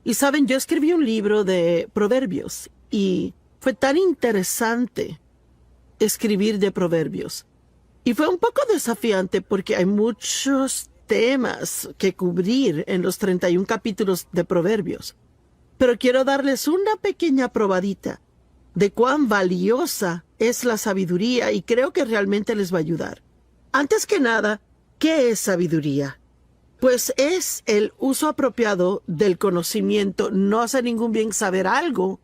Y saben, yo escribí un libro de proverbios y fue tan interesante escribir de proverbios. Y fue un poco desafiante porque hay muchos temas que cubrir en los 31 capítulos de proverbios. Pero quiero darles una pequeña probadita de cuán valiosa es la sabiduría y creo que realmente les va a ayudar. Antes que nada, ¿qué es sabiduría? Pues es el uso apropiado del conocimiento. No hace ningún bien saber algo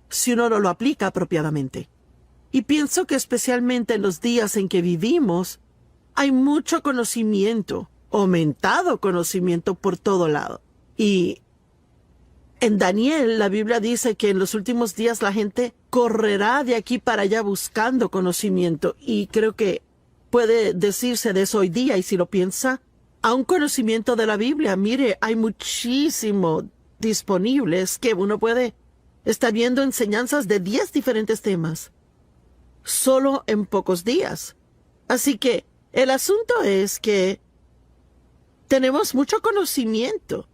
si uno no lo aplica apropiadamente. Y pienso que especialmente en los días en que vivimos, hay mucho conocimiento, aumentado conocimiento por todo lado. Y en Daniel, la Biblia dice que en los últimos días la gente correrá de aquí para allá buscando conocimiento. Y creo que puede decirse de eso hoy día. Y si lo piensa, a un conocimiento de la Biblia, mire, hay muchísimo disponibles que uno puede estar viendo enseñanzas de 10 diferentes temas solo en pocos días. Así que el asunto es que tenemos mucho conocimiento,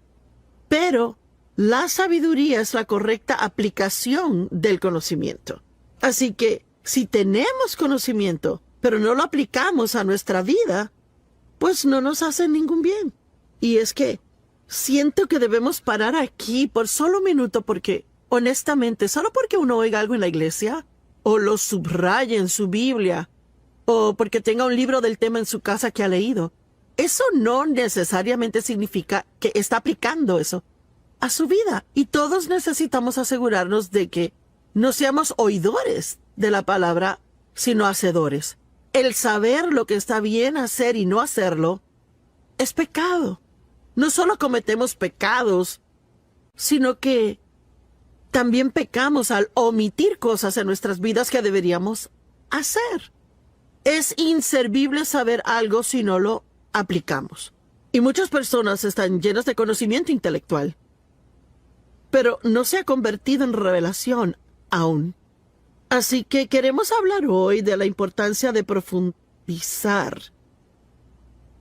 pero la sabiduría es la correcta aplicación del conocimiento. Así que si tenemos conocimiento, pero no lo aplicamos a nuestra vida, pues no nos hace ningún bien. Y es que siento que debemos parar aquí por solo un minuto porque, honestamente, solo porque uno oiga algo en la iglesia, o lo subraye en su Biblia, o porque tenga un libro del tema en su casa que ha leído, eso no necesariamente significa que está aplicando eso a su vida. Y todos necesitamos asegurarnos de que no seamos oidores de la palabra, sino hacedores. El saber lo que está bien hacer y no hacerlo es pecado. No solo cometemos pecados, sino que también pecamos al omitir cosas en nuestras vidas que deberíamos hacer. Es inservible saber algo si no lo aplicamos. Y muchas personas están llenas de conocimiento intelectual, pero no se ha convertido en revelación aún. Así que queremos hablar hoy de la importancia de profundizar,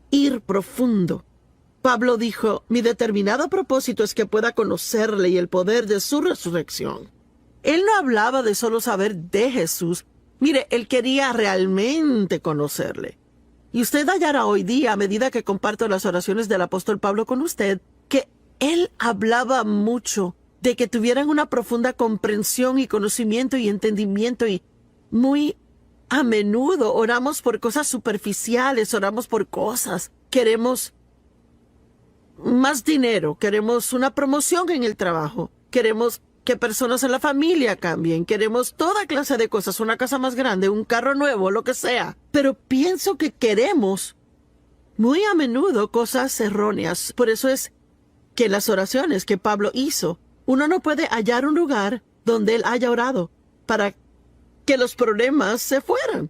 ir profundo. Pablo dijo, mi determinado propósito es que pueda conocerle y el poder de su resurrección. Él no hablaba de solo saber de Jesús. Mire, él quería realmente conocerle. Y usted hallará hoy día, a medida que comparto las oraciones del apóstol Pablo con usted, que él hablaba mucho de que tuvieran una profunda comprensión y conocimiento y entendimiento, y muy a menudo oramos por cosas superficiales, oramos por cosas. Queremos más dinero, queremos una promoción en el trabajo, queremos que personas en la familia cambien, queremos toda clase de cosas, una casa más grande, un carro nuevo, lo que sea. Pero pienso que queremos muy a menudo cosas erróneas. Por eso es que en las oraciones que Pablo hizo, uno no puede hallar un lugar donde él haya orado para que los problemas se fueran.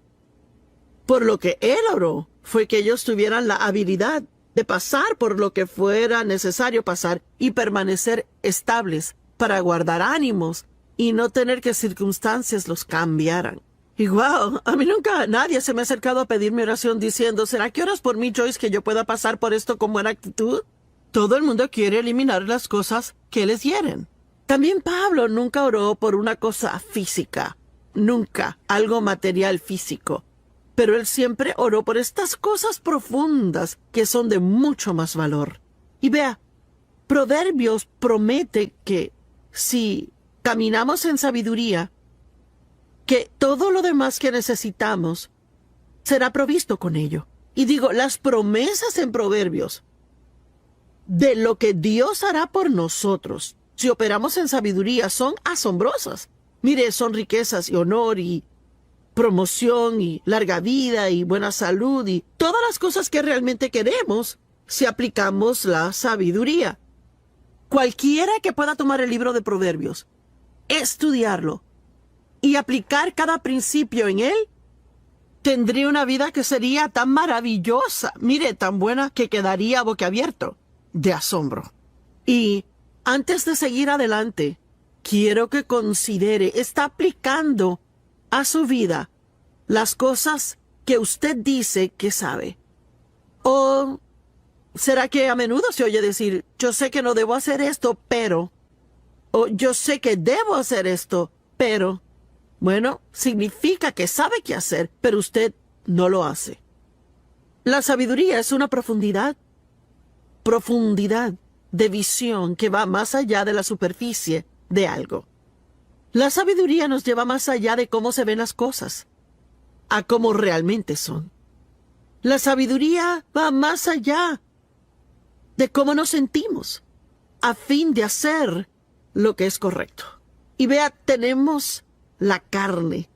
Por lo que él oró fue que ellos tuvieran la habilidad de pasar por lo que fuera necesario pasar y permanecer estables para guardar ánimos y no tener que circunstancias los cambiaran. Y wow, a mí nunca nadie se me ha acercado a pedirme oración diciendo, ¿será que oras por mí, Joyce, que yo pueda pasar por esto con buena actitud? Todo el mundo quiere eliminar las cosas que les hieren. También Pablo nunca oró por una cosa física, nunca algo material físico. Pero él siempre oró por estas cosas profundas que son de mucho más valor. Y vea, Proverbios promete que si caminamos en sabiduría, que todo lo demás que necesitamos será provisto con ello. Y digo, las promesas en Proverbios de lo que Dios hará por nosotros, si operamos en sabiduría, son asombrosas. Mire, son riquezas y honor y promoción y larga vida y buena salud y todas las cosas que realmente queremos si aplicamos la sabiduría. Cualquiera que pueda tomar el libro de Proverbios, estudiarlo y aplicar cada principio en él, tendría una vida que sería tan maravillosa, mire, tan buena que quedaría boquiabierto de asombro. Y antes de seguir adelante, quiero que considere, ¿está aplicando a su vida las cosas que usted dice que sabe? ¿O será que a menudo se oye decir, yo sé que no debo hacer esto, pero O yo sé que debo hacer esto, pero, bueno, significa que sabe qué hacer, pero usted no lo hace. La sabiduría es una profundidad de visión que va más allá de la superficie de algo. La sabiduría nos lleva más allá de cómo se ven las cosas, a cómo realmente son. La sabiduría va más allá de cómo nos sentimos, a fin de hacer lo que es correcto. Y vea, tenemos la carne.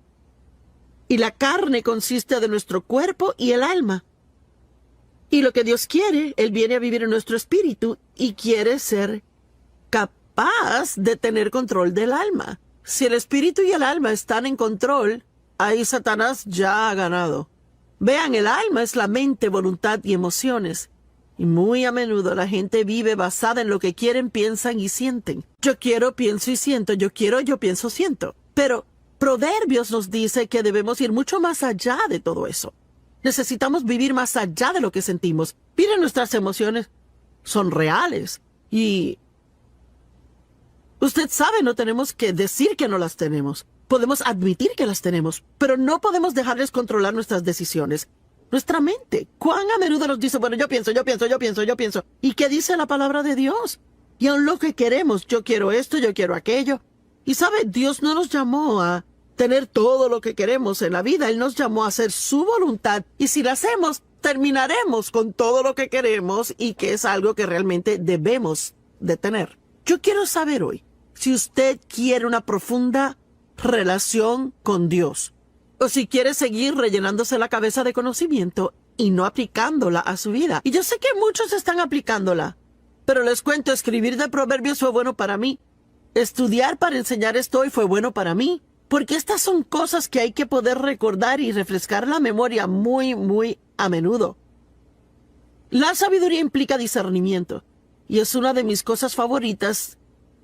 Y la carne consiste de nuestro cuerpo y el alma. Y lo que Dios quiere, Él viene a vivir en nuestro espíritu y quiere ser capaz de tener control del alma. Si el espíritu y el alma están en control, ahí Satanás ya ha ganado. Vean, el alma es la mente, voluntad y emociones. Y muy a menudo la gente vive basada en lo que quieren, piensan y sienten. Yo quiero, pienso y siento. Yo quiero, yo pienso, siento. Pero Proverbios nos dice que debemos ir mucho más allá de todo eso. Necesitamos vivir más allá de lo que sentimos. Miren, nuestras emociones son reales. Y usted sabe, no tenemos que decir que no las tenemos. Podemos admitir que las tenemos, pero no podemos dejarles controlar nuestras decisiones. Nuestra mente, cuán a menudo nos dice, bueno, yo pienso. ¿Y qué dice la palabra de Dios? Y aun lo que queremos, yo quiero esto, yo quiero aquello. Y sabe, Dios no nos llamó a tener todo lo que queremos en la vida. Él nos llamó a hacer su voluntad. Y si la hacemos, terminaremos con todo lo que queremos y que es algo que realmente debemos de tener. Yo quiero saber hoy si usted quiere una profunda relación con Dios, o si quiere seguir rellenándose la cabeza de conocimiento y no aplicándola a su vida. Y yo sé que muchos están aplicándola, pero les cuento, escribir de Proverbios fue bueno para mí. Estudiar para enseñar esto hoy fue bueno para mí, porque estas son cosas que hay que poder recordar y refrescar la memoria muy a menudo. La sabiduría implica discernimiento, y es una de mis cosas favoritas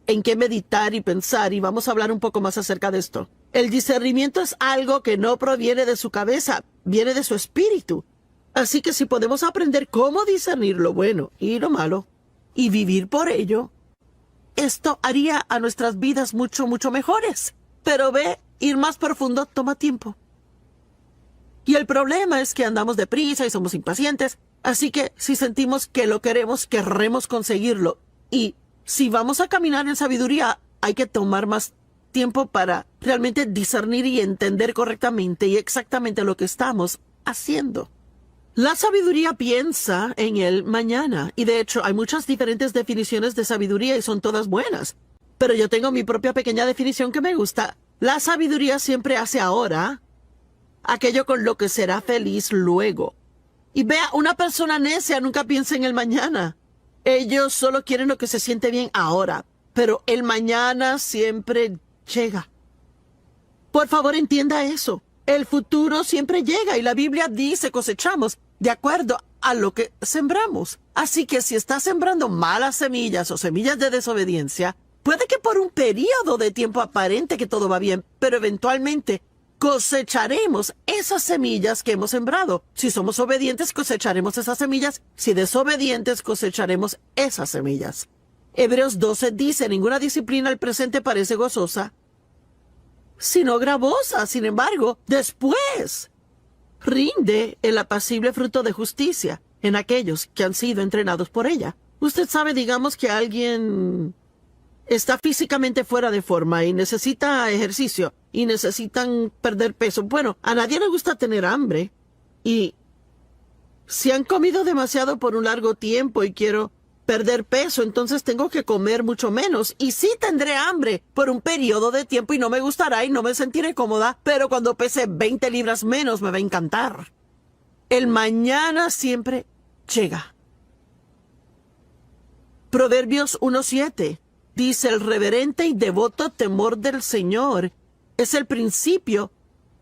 en qué meditar y pensar, y vamos a hablar un poco más acerca de esto. El discernimiento es algo que no proviene de su cabeza, viene de su espíritu. Así que si podemos aprender cómo discernir lo bueno y lo malo, y vivir por ello, esto haría a nuestras vidas mucho mejores. Pero ve, ir más profundo toma tiempo. Y el problema es que andamos deprisa y somos impacientes, así que si sentimos que lo queremos, querremos conseguirlo. Y si vamos a caminar en sabiduría, hay que tomar más tiempo para realmente discernir y entender correctamente y exactamente lo que estamos haciendo. La sabiduría piensa en el mañana, y de hecho hay muchas diferentes definiciones de sabiduría y son todas buenas. Pero yo tengo mi propia pequeña definición que me gusta. La sabiduría siempre hace ahora aquello con lo que será feliz luego. Y vea, una persona necia nunca piensa en el mañana. Ellos solo quieren lo que se siente bien ahora, pero el mañana siempre llega. Por favor, entienda eso. El futuro siempre llega y la Biblia dice cosechamos de acuerdo a lo que sembramos. Así que si está sembrando malas semillas o semillas de desobediencia, puede que por un periodo de tiempo aparente que todo va bien, pero eventualmente cosecharemos esas semillas que hemos sembrado. Si somos obedientes, cosecharemos esas semillas. Si desobedientes, cosecharemos esas semillas. Hebreos 12 dice, ninguna disciplina al presente parece gozosa, sino gravosa. Sin embargo, después rinde el apacible fruto de justicia en aquellos que han sido entrenados por ella. Usted sabe, digamos que alguien está físicamente fuera de forma y necesita ejercicio y necesitan perder peso. Bueno, a nadie le gusta tener hambre. Y si han comido demasiado por un largo tiempo y quiero perder peso, entonces tengo que comer mucho menos. Y sí tendré hambre por un periodo de tiempo y no me gustará y no me sentiré cómoda, pero cuando pese 20 libras menos me va a encantar. El mañana siempre llega. Proverbios 1:7 dice, el reverente y devoto temor del Señor es el principio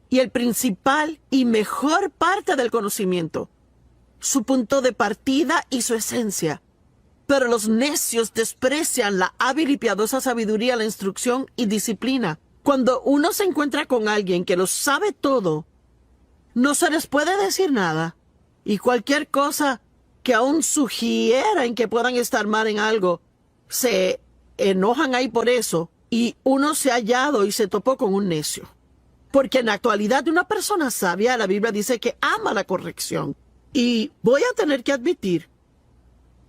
y el principal y mejor parte del conocimiento, su punto de partida y su esencia. Pero los necios desprecian la hábil y piadosa sabiduría, la instrucción y disciplina. Cuando uno se encuentra con alguien que lo sabe todo, no se les puede decir nada. Y cualquier cosa que aún sugiera en que puedan estar mal en algo, se enojan ahí por eso y uno se ha hallado y se topó con un necio. Porque en la actualidad una persona sabia, la Biblia dice que ama la corrección. Y voy a tener que admitir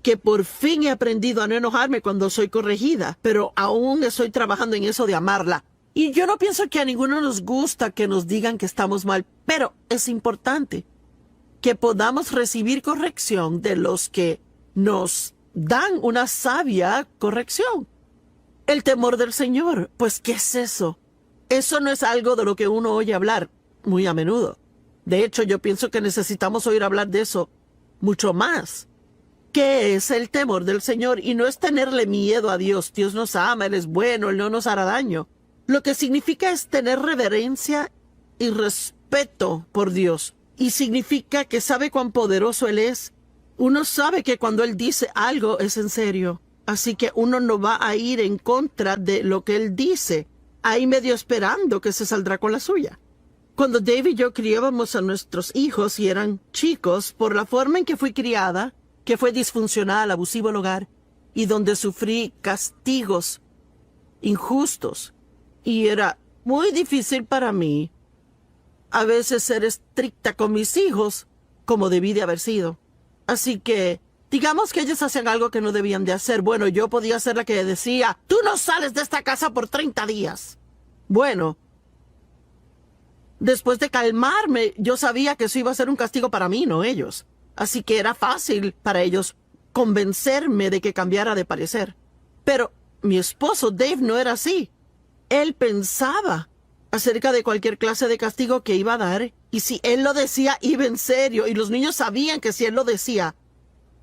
que por fin he aprendido a no enojarme cuando soy corregida, pero aún estoy trabajando en eso de amarla. Y yo no pienso que a ninguno nos gusta que nos digan que estamos mal, pero es importante que podamos recibir corrección de los que nos dan una sabia corrección. El temor del Señor, pues, ¿qué es eso? Eso no es algo de lo que uno oye hablar muy a menudo. De hecho, yo pienso que necesitamos oír hablar de eso mucho más. ¿Qué es el temor del Señor? Y no es tenerle miedo a Dios. Dios nos ama, Él es bueno, Él no nos hará daño. Lo que significa es tener reverencia y respeto por Dios. Y significa que sabe cuán poderoso Él es. Uno sabe que cuando Él dice algo es en serio. Así que uno no va a ir en contra de lo que Él dice, ahí medio esperando que se saldrá con la suya. Cuando Dave y yo criábamos a nuestros hijos y eran chicos, por la forma en que fui criada, que fue disfuncional, abusivo el hogar, y donde sufrí castigos injustos, y era muy difícil para mí a veces ser estricta con mis hijos como debí de haber sido. Así que, digamos que ellos hacían algo que no debían de hacer. Bueno, yo podía ser la que decía, tú no sales de esta casa por 30 días. Bueno, después de calmarme, yo sabía que eso iba a ser un castigo para mí, no ellos. Así que era fácil para ellos convencerme de que cambiara de parecer. Pero mi esposo Dave no era así. Él pensaba acerca de cualquier clase de castigo que iba a dar, y si él lo decía, iba en serio, y los niños sabían que si él lo decía,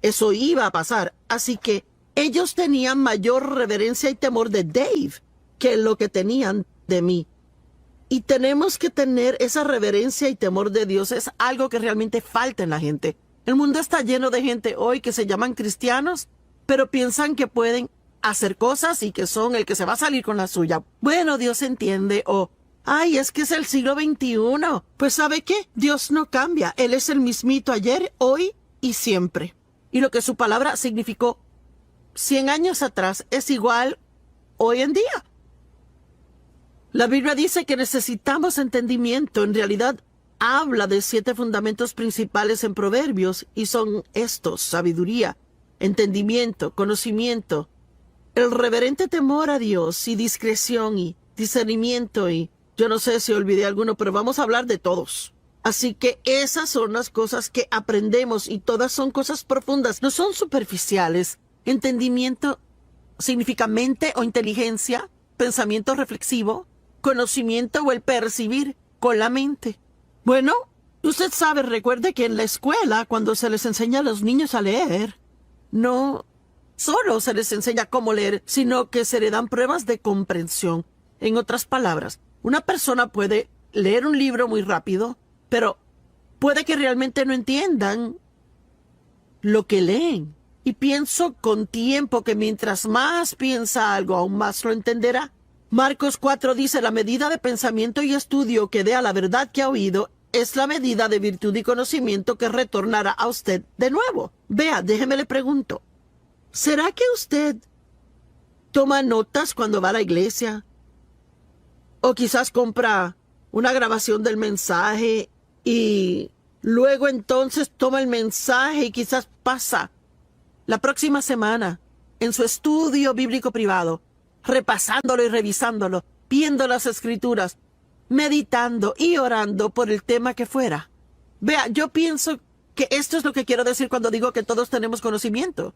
eso iba a pasar. Así que ellos tenían mayor reverencia y temor de Dave que lo que tenían de mí. Y tenemos que tener esa reverencia y temor de Dios. Es algo que realmente falta en la gente. El mundo está lleno de gente hoy que se llaman cristianos, pero piensan que pueden hacer cosas y que son el que se va a salir con la suya. Bueno, Dios entiende, o ay, es que es el siglo XXI. Pues ¿sabe qué? Dios no cambia. Él es el mismito ayer, hoy y siempre. Y lo que su palabra significó 100 años atrás es igual hoy en día. La Biblia dice que necesitamos entendimiento. En realidad, habla de 7 fundamentos principales en Proverbios, y son estos: sabiduría, entendimiento, conocimiento, el reverente temor a Dios, y discreción, y discernimiento, y yo no sé si olvidé alguno, pero vamos a hablar de todos. Así que esas son las cosas que aprendemos, y todas son cosas profundas, no son superficiales. Entendimiento significa mente o inteligencia, pensamiento reflexivo, conocimiento o el percibir con la mente. Bueno, usted sabe, recuerde que en la escuela, cuando se les enseña a los niños a leer, no solo se les enseña cómo leer, sino que se le dan pruebas de comprensión. En otras palabras, una persona puede leer un libro muy rápido, pero puede que realmente no entiendan lo que leen. Y pienso con tiempo que mientras más piensa algo, aún más lo entenderá. Marcos 4 dice: la medida de pensamiento y estudio que dé a la verdad que ha oído es la medida de virtud y conocimiento que retornará a usted de nuevo. Vea, déjeme le pregunto, ¿será que usted toma notas cuando va a la iglesia? O quizás compra una grabación del mensaje y luego entonces toma el mensaje y quizás pasa la próxima semana en su estudio bíblico privado, repasándolo y revisándolo, viendo las escrituras, meditando y orando por el tema que fuera. Vea, yo pienso que esto es lo que quiero decir cuando digo que todos tenemos conocimiento.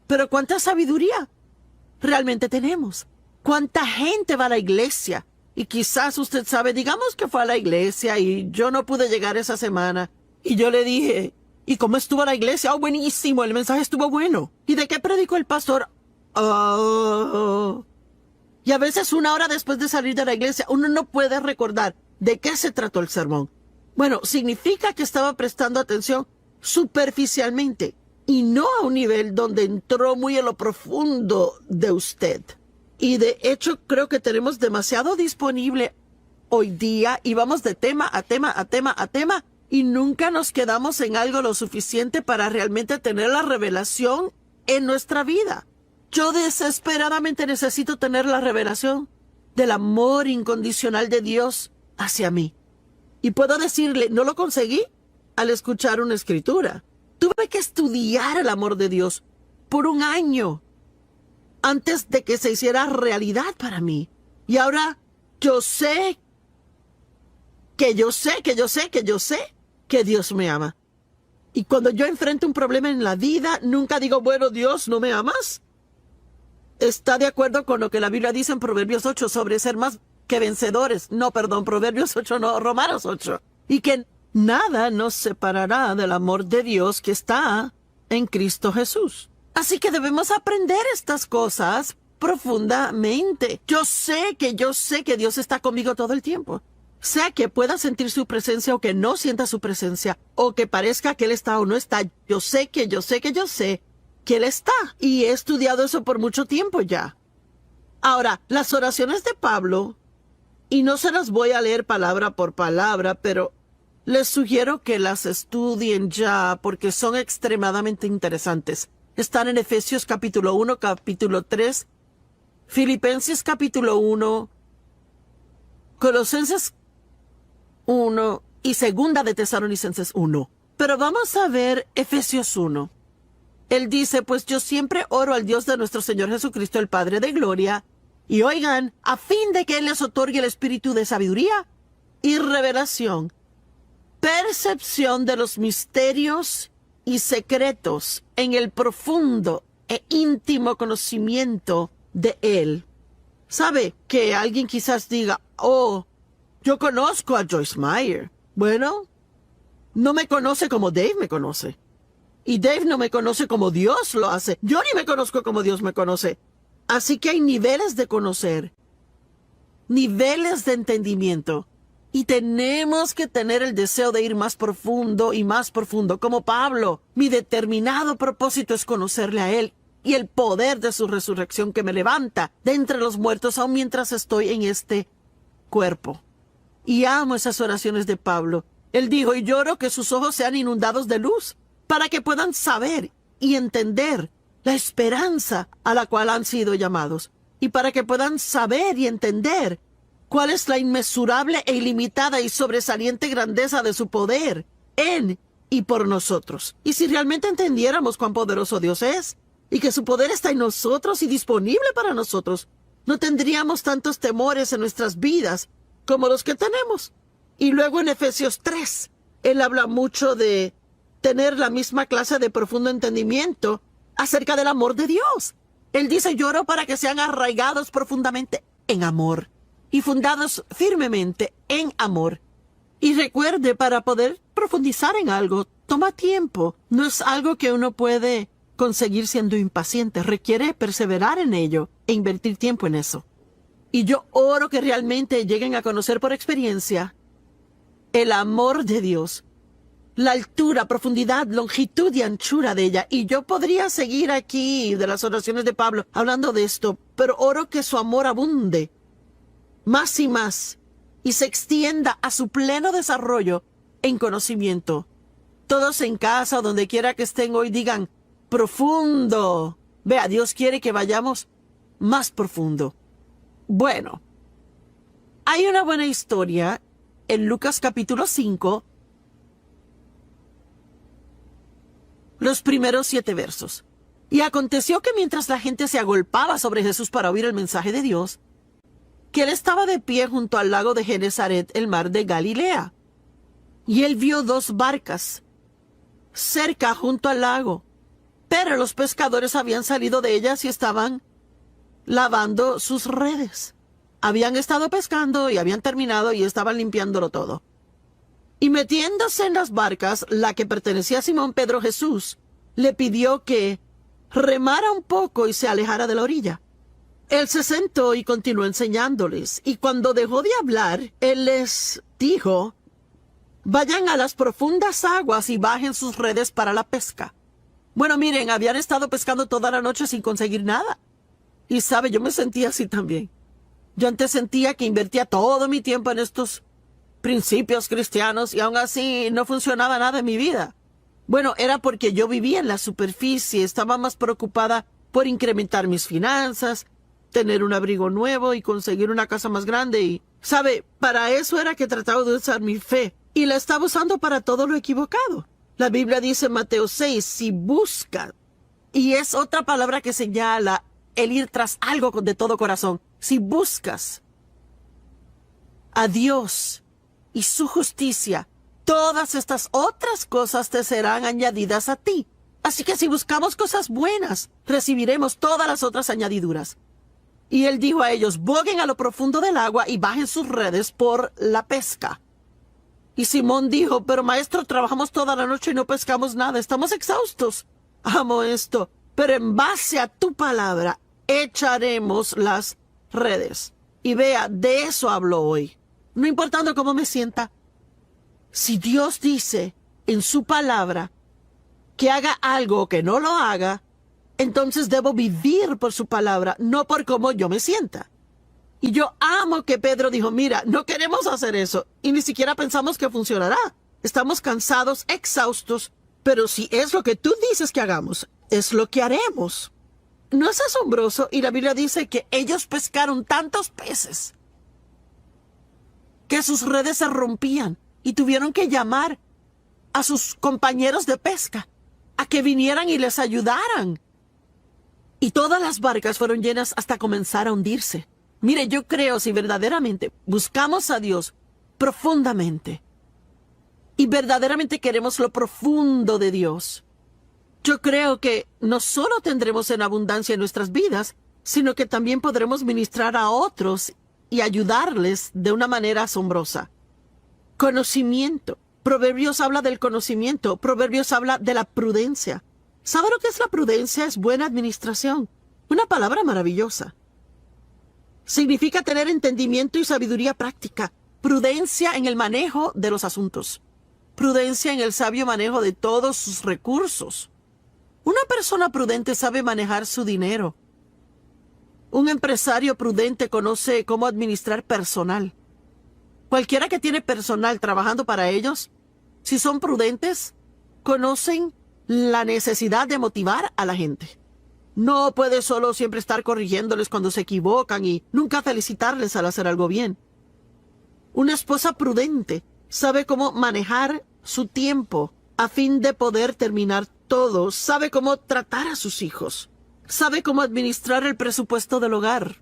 Pero ¿cuánta sabiduría realmente tenemos? ¿Cuánta gente va a la iglesia? Y quizás usted sabe, digamos que fue a la iglesia y yo no pude llegar esa semana. Y yo le dije, ¿y cómo estuvo la iglesia? Oh, buenísimo, el mensaje estuvo bueno. ¿Y de qué predicó el pastor? Oh. Y a veces 1 hora después de salir de la iglesia, uno no puede recordar de qué se trató el sermón. Bueno, significa que estaba prestando atención superficialmente y no a un nivel donde entró muy en lo profundo de usted. Y de hecho creo que tenemos demasiado disponible hoy día y vamos de tema a tema a tema a tema y nunca nos quedamos en algo lo suficiente para realmente tener la revelación en nuestra vida. Yo desesperadamente necesito tener la revelación del amor incondicional de Dios hacia mí. Y puedo decirle, no lo conseguí al escuchar una escritura. Tuve que estudiar el amor de Dios por un año antes de que se hiciera realidad para mí. Y ahora yo sé que Dios me ama. Y cuando yo enfrento un problema en la vida, nunca digo, bueno, Dios, ¿no me amas? ¿Está de acuerdo con lo que la Biblia dice en Proverbios 8 sobre ser más que vencedores? No, perdón, Proverbios 8 no, Romanos 8. Y que nada nos separará del amor de Dios que está en Cristo Jesús. Así que debemos aprender estas cosas profundamente. Yo sé que Dios está conmigo todo el tiempo. Sea que pueda sentir su presencia o que no sienta su presencia, o que parezca que Él está o no está, yo sé que Él está. Y he estudiado eso por mucho tiempo ya. Ahora, las oraciones de Pablo, y no se las voy a leer palabra por palabra, pero les sugiero que las estudien ya porque son extremadamente interesantes. Están en Efesios capítulo 1, capítulo 3, Filipenses capítulo 1, Colosenses 1 y Segunda de Tesalonicenses 1. Pero vamos a ver Efesios 1. Él dice, pues yo siempre oro al Dios de nuestro Señor Jesucristo, el Padre de Gloria, y oigan, a fin de que Él les otorgue el espíritu de sabiduría y revelación, percepción de los misterios y secretos en el profundo e íntimo conocimiento de Él. ¿Sabe? Que alguien quizás diga, oh, yo conozco a Joyce Meyer. Bueno, no me conoce como Dave me conoce. Y Dave no me conoce como Dios lo hace. Yo ni me conozco como Dios me conoce. Así que hay niveles de conocer, niveles de entendimiento. Y tenemos que tener el deseo de ir más profundo y más profundo. Como Pablo, mi determinado propósito es conocerle a Él y el poder de su resurrección que me levanta de entre los muertos aun mientras estoy en este cuerpo. Y amo esas oraciones de Pablo. Él dijo, y lloro que sus ojos sean inundados de luz, para que puedan saber y entender la esperanza a la cual han sido llamados, y para que puedan saber y entender cuál es la inmesurable e ilimitada y sobresaliente grandeza de su poder en y por nosotros. Y si realmente entendiéramos cuán poderoso Dios es, y que su poder está en nosotros y disponible para nosotros, no tendríamos tantos temores en nuestras vidas como los que tenemos. Y luego en Efesios 3, él habla mucho de tener la misma clase de profundo entendimiento acerca del amor de Dios. Él dice, lloro para que sean arraigados profundamente en amor y fundados firmemente en amor. Y recuerde, para poder profundizar en algo, toma tiempo. No es algo que uno puede conseguir siendo impaciente. Requiere perseverar en ello e invertir tiempo en eso. Y yo oro que realmente lleguen a conocer por experiencia el amor de Dios, la altura, profundidad, longitud y anchura de ella. Y yo podría seguir aquí de las oraciones de Pablo hablando de esto, pero oro que su amor abunde más y más y se extienda a su pleno desarrollo en conocimiento. Todos en casa o donde quiera que estén hoy digan, profundo. Vea, Dios quiere que vayamos más profundo. Bueno, hay una buena historia en Lucas capítulo 5, los primeros 7 versos. Y aconteció que mientras la gente se agolpaba sobre Jesús para oír el mensaje de Dios, que él estaba de pie junto al lago de Genezaret, el mar de Galilea. Y él vio 2 barcas cerca junto al lago, pero los pescadores habían salido de ellas y estaban lavando sus redes. Habían estado pescando y habían terminado y estaban limpiándolo todo. Y metiéndose en las barcas, la que pertenecía a Simón Pedro, Jesús le pidió que remara un poco y se alejara de la orilla. Él se sentó y continuó enseñándoles, y cuando dejó de hablar, él les dijo, vayan a las profundas aguas y bajen sus redes para la pesca. Bueno, miren, habían estado pescando toda la noche sin conseguir nada. Y sabe, yo me sentía así también. Yo antes sentía que invertía todo mi tiempo en estos principios cristianos y aún así no funcionaba nada en mi vida. Bueno, era porque yo vivía en la superficie, estaba más preocupada por incrementar mis finanzas, tener un abrigo nuevo y conseguir una casa más grande. Y, ¿sabe? Para eso era que trataba de usar mi fe. Y la estaba usando para todo lo equivocado. La Biblia dice en Mateo 6, si buscan, y es otra palabra que señala el ir tras algo de todo corazón. Si buscas a Dios y su justicia, todas estas otras cosas te serán añadidas a ti. Así que si buscamos cosas buenas, recibiremos todas las otras añadiduras. Y él dijo a ellos, boguen a lo profundo del agua y bajen sus redes por la pesca. Y Simón dijo, pero maestro, trabajamos toda la noche y no pescamos nada, estamos exhaustos. Amo esto, pero en base a tu palabra echaremos las redes. Y vea, de eso hablo hoy. No importando cómo me sienta, si Dios dice en su palabra que haga algo o que no lo haga, entonces debo vivir por su palabra, no por cómo yo me sienta. Y yo amo que Pedro dijo, mira, no queremos hacer eso y ni siquiera pensamos que funcionará. Estamos cansados, exhaustos, pero si es lo que tú dices que hagamos, es lo que haremos. ¿No es asombroso? Y la Biblia dice que ellos pescaron tantos peces que sus redes se rompían y tuvieron que llamar a sus compañeros de pesca a que vinieran y les ayudaran. Y todas las barcas fueron llenas hasta comenzar a hundirse. Mire, yo creo si verdaderamente buscamos a Dios profundamente y verdaderamente queremos lo profundo de Dios, yo creo que no solo tendremos en abundancia en nuestras vidas, sino que también podremos ministrar a otros y ayudarles de una manera asombrosa. Conocimiento. Proverbios habla del conocimiento. Proverbios habla de la prudencia. ¿Sabe lo que es la prudencia? Es buena administración. Una palabra maravillosa. Significa tener entendimiento y sabiduría práctica. Prudencia en el manejo de los asuntos. Prudencia en el sabio manejo de todos sus recursos. Una persona prudente sabe manejar su dinero. Un empresario prudente conoce cómo administrar personal. Cualquiera que tiene personal trabajando para ellos, si son prudentes, conocen la necesidad de motivar a la gente. No puede solo siempre estar corrigiéndoles cuando se equivocan y nunca felicitarles al hacer algo bien. Una esposa prudente sabe cómo manejar su tiempo a fin de poder terminar todo. Sabe cómo tratar a sus hijos. Sabe cómo administrar el presupuesto del hogar.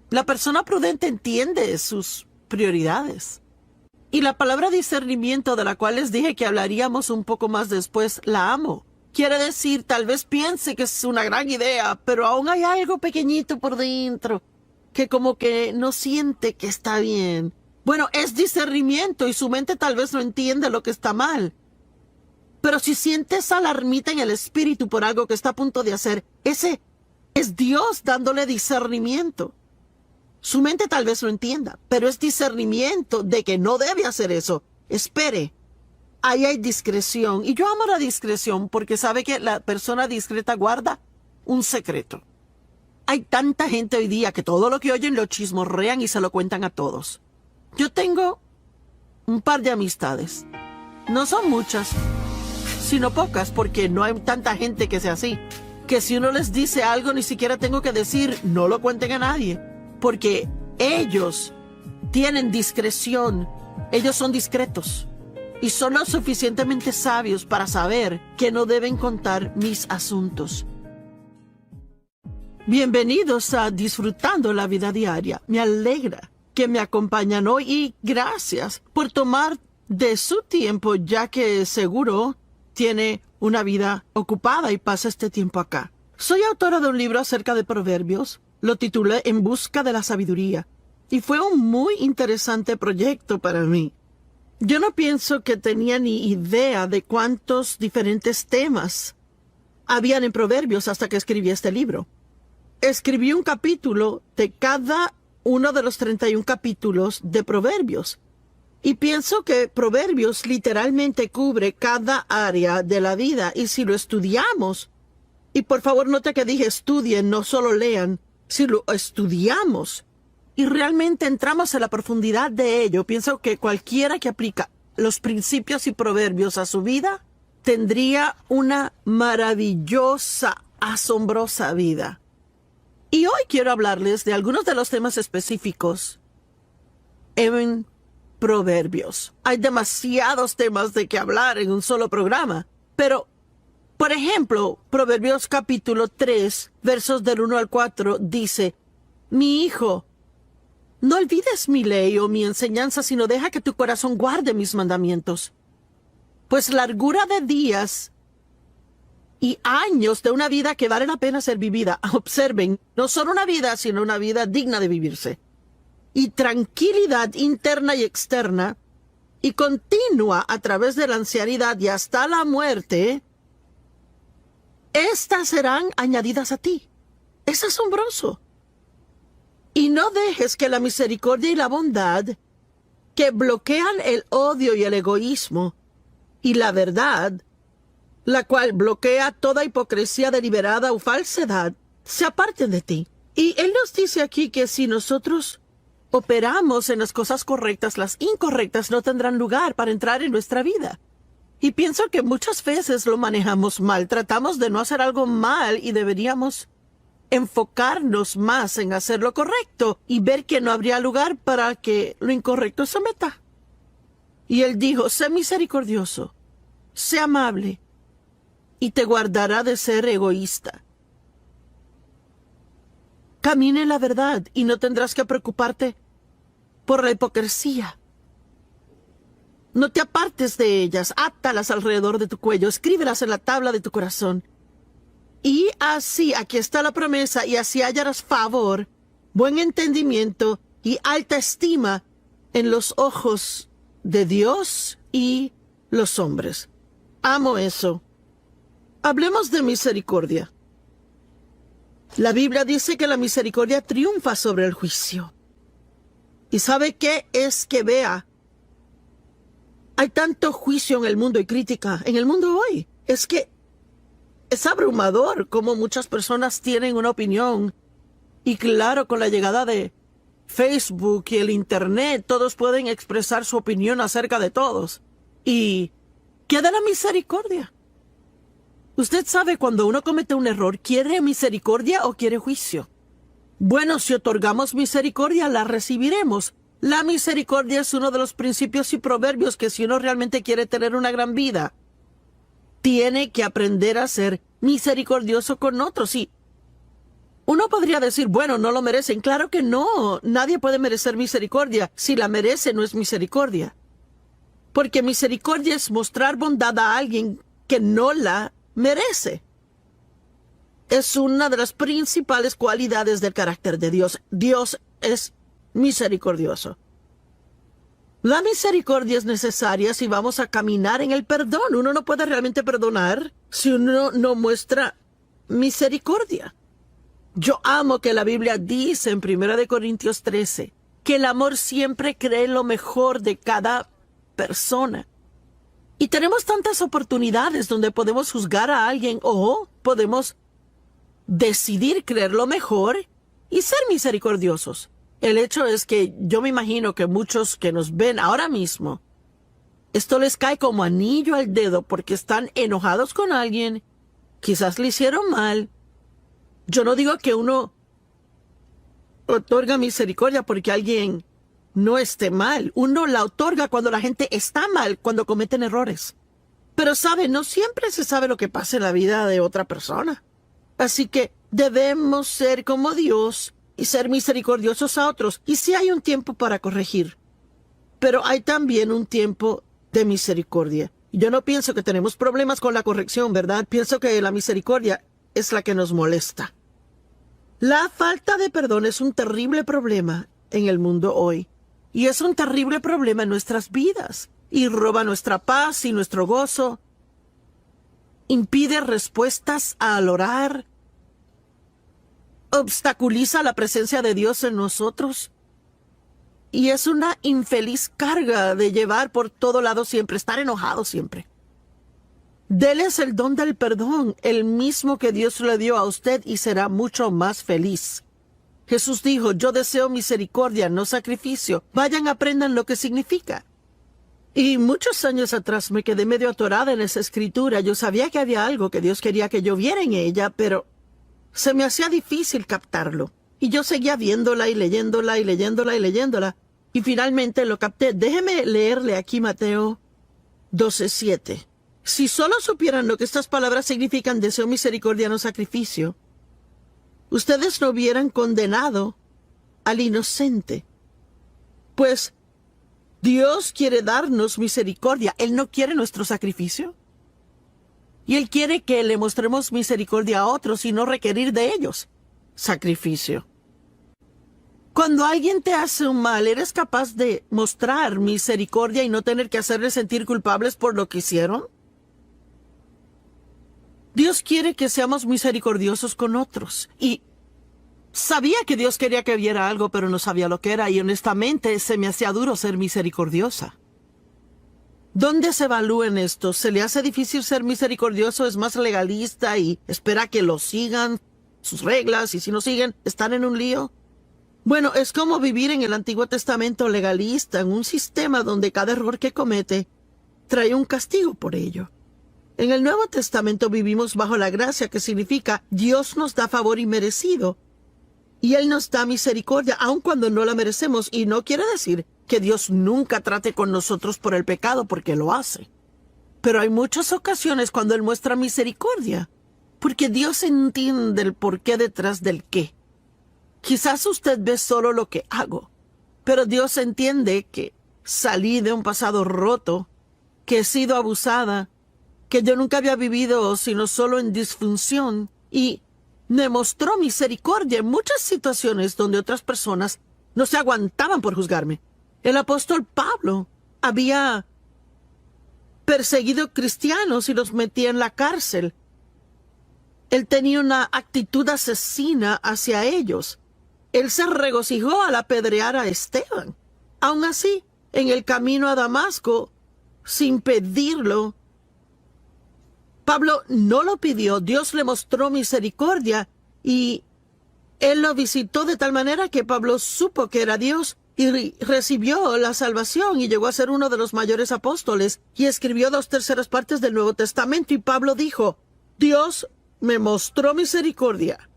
La persona prudente entiende sus prioridades. Y la palabra discernimiento, de la cual les dije que hablaríamos un poco más después, la amo. Quiere decir, tal vez piense que es una gran idea, pero aún hay algo pequeñito por dentro que como que no siente que está bien. Bueno, es discernimiento y su mente tal vez no entiende lo que está mal. Pero si sientes alarmita en el espíritu por algo que está a punto de hacer, ese es Dios dándole discernimiento. Su mente tal vez lo entienda, pero es discernimiento de que no debe hacer eso. Espere. Ahí hay discreción. Y yo amo la discreción porque sabe que la persona discreta guarda un secreto. Hay tanta gente hoy día que todo lo que oyen lo chismorrean y se lo cuentan a todos. Yo tengo un par de amistades. No son muchas, sino pocas, porque no hay tanta gente que sea así. Que si uno les dice algo, ni siquiera tengo que decir, no lo cuenten a nadie. Porque ellos tienen discreción. Ellos son discretos. Y son lo suficientemente sabios para saber que no deben contar mis asuntos. Bienvenidos a Disfrutando la Vida Diaria. Me alegra que me acompañan hoy y gracias por tomar de su tiempo, ya que seguro tiene una vida ocupada y pasa este tiempo acá. Soy autora de un libro acerca de proverbios. Lo titulé En busca de la sabiduría. Y fue un muy interesante proyecto para mí. Yo no pienso que tenía ni idea de cuántos diferentes temas habían en Proverbios hasta que escribí este libro. Escribí un capítulo de cada uno de los 31 capítulos de Proverbios. Y pienso que Proverbios literalmente cubre cada área de la vida. Y si lo estudiamos, y por favor note que dije estudien, no solo lean, si lo estudiamos y realmente entramos en la profundidad de ello, pienso que cualquiera que aplica los principios y proverbios a su vida tendría una maravillosa asombrosa vida. Y hoy quiero hablarles de algunos de los temas específicos en Proverbios. Hay demasiados temas de que hablar en un solo programa, pero, por ejemplo, Proverbios capítulo 3, versos del 1 al 4, dice: Mi hijo, no olvides mi ley o mi enseñanza, sino deja que tu corazón guarde mis mandamientos. Pues largura de días y años de una vida que vale la pena ser vivida. Observen, no solo una vida, sino una vida digna de vivirse. Y tranquilidad interna y externa, y continua a través de la ancianidad y hasta la muerte, estas serán añadidas a ti. Es asombroso. Y no dejes que la misericordia y la bondad, que bloquean el odio y el egoísmo, y la verdad, la cual bloquea toda hipocresía deliberada o falsedad, se aparten de ti. Y él nos dice aquí que si nosotros operamos en las cosas correctas, las incorrectas no tendrán lugar para entrar en nuestra vida. Y pienso que muchas veces lo manejamos mal. Tratamos de no hacer algo mal y deberíamos enfocarnos más en hacer lo correcto y ver que no habría lugar para que lo incorrecto se meta. Y él dijo: sé misericordioso, sé amable, y te guardará de ser egoísta. Camina en la verdad y no tendrás que preocuparte por la hipocresía. No te apartes de ellas, átalas alrededor de tu cuello, escríbelas en la tabla de tu corazón. Y así, aquí está la promesa, y así hallarás favor, buen entendimiento y alta estima en los ojos de Dios y los hombres. Amo eso. Hablemos de misericordia. La Biblia dice que la misericordia triunfa sobre el juicio. ¿Y sabe qué es que vea? Hay tanto juicio en el mundo y crítica en el mundo hoy. Es que es abrumador cómo muchas personas tienen una opinión. Y claro, con la llegada de Facebook y el Internet, todos pueden expresar su opinión acerca de todos. ¿Y qué de la misericordia? Usted sabe, cuando uno comete un error, ¿quiere misericordia o quiere juicio? Bueno, si otorgamos misericordia, la recibiremos. La misericordia es uno de los principios y proverbios que, si uno realmente quiere tener una gran vida, tiene que aprender a ser misericordioso con otros. Y uno podría decir: bueno, no lo merecen. Claro que no. Nadie puede merecer misericordia. Si la merece, no es misericordia. Porque misericordia es mostrar bondad a alguien que no la merece. Es una de las principales cualidades del carácter de Dios. Dios es misericordioso. La misericordia es necesaria si vamos a caminar en el perdón. Uno no puede realmente perdonar si uno no muestra misericordia. Yo amo que la Biblia dice en 1 Corintios 13 que el amor siempre cree lo mejor de cada persona. Y tenemos tantas oportunidades donde podemos juzgar a alguien o podemos decidir creer lo mejor y ser misericordiosos. El hecho es que yo me imagino que muchos que nos ven ahora mismo, esto les cae como anillo al dedo porque están enojados con alguien, quizás le hicieron mal. Yo no digo que uno otorga misericordia porque alguien no esté mal. Uno la otorga cuando la gente está mal, cuando cometen errores. Pero sabe, no siempre se sabe lo que pasa en la vida de otra persona. Así que debemos ser como Dios y ser misericordiosos a otros. Y sí hay un tiempo para corregir, pero hay también un tiempo de misericordia. Yo no pienso que tenemos problemas con la corrección, ¿verdad? Pienso que la misericordia es la que nos molesta. La falta de perdón es un terrible problema en el mundo hoy. Y es un terrible problema en nuestras vidas. Y roba nuestra paz y nuestro gozo. Impide respuestas al orar. Obstaculiza la presencia de Dios en nosotros. Y es una infeliz carga de llevar por todo lado siempre, estar enojado siempre. Déles el don del perdón, el mismo que Dios le dio a usted, y será mucho más feliz. Jesús dijo: yo deseo misericordia, no sacrificio. Vayan, aprendan lo que significa. Y muchos años atrás me quedé medio atorada en esa escritura. Yo sabía que había algo que Dios quería que yo viera en ella, pero se me hacía difícil captarlo. Y yo seguía viéndola y leyéndola y leyéndola y leyéndola. Y finalmente lo capté. Déjeme leerle aquí Mateo 12:7. Si solo supieran lo que estas palabras significan, deseo, misericordia, no sacrificio, ustedes no hubieran condenado al inocente. Pues Dios quiere darnos misericordia. Él no quiere nuestro sacrificio. Y Él quiere que le mostremos misericordia a otros y no requerir de ellos sacrificio. Cuando alguien te hace un mal, ¿eres capaz de mostrar misericordia y no tener que hacerles sentir culpables por lo que hicieron? Dios quiere que seamos misericordiosos con otros. Y sabía que Dios quería que viera algo, pero no sabía lo que era. Y honestamente se me hacía duro ser misericordiosa. ¿Dónde se evalúa en esto? ¿Se le hace difícil ser misericordioso? ¿Es más legalista y espera que lo sigan sus reglas? Y si no siguen, ¿están en un lío? Bueno, es como vivir en el Antiguo Testamento legalista, en un sistema donde cada error que comete trae un castigo por ello. En el Nuevo Testamento vivimos bajo la gracia, que significa Dios nos da favor inmerecido y Él nos da misericordia aun cuando no la merecemos. Y no quiere decir que Dios nunca trate con nosotros por el pecado, porque lo hace. Pero hay muchas ocasiones cuando Él muestra misericordia, porque Dios entiende el porqué detrás del qué. Quizás usted ve solo lo que hago, pero Dios entiende que salí de un pasado roto, que he sido abusada, que yo nunca había vivido sino solo en disfunción, y me mostró misericordia en muchas situaciones donde otras personas no se aguantaban por juzgarme. El apóstol Pablo había perseguido cristianos y los metía en la cárcel. Él tenía una actitud asesina hacia ellos. Él se regocijó al apedrear a Esteban. Aun así, en el camino a Damasco, sin pedirlo, Pablo no lo pidió. Dios le mostró misericordia y Él lo visitó de tal manera que Pablo supo que era Dios y recibió la salvación y llegó a ser uno de los mayores apóstoles y escribió 2/3 partes del Nuevo Testamento. Y Pablo dijo, Dios me mostró misericordia.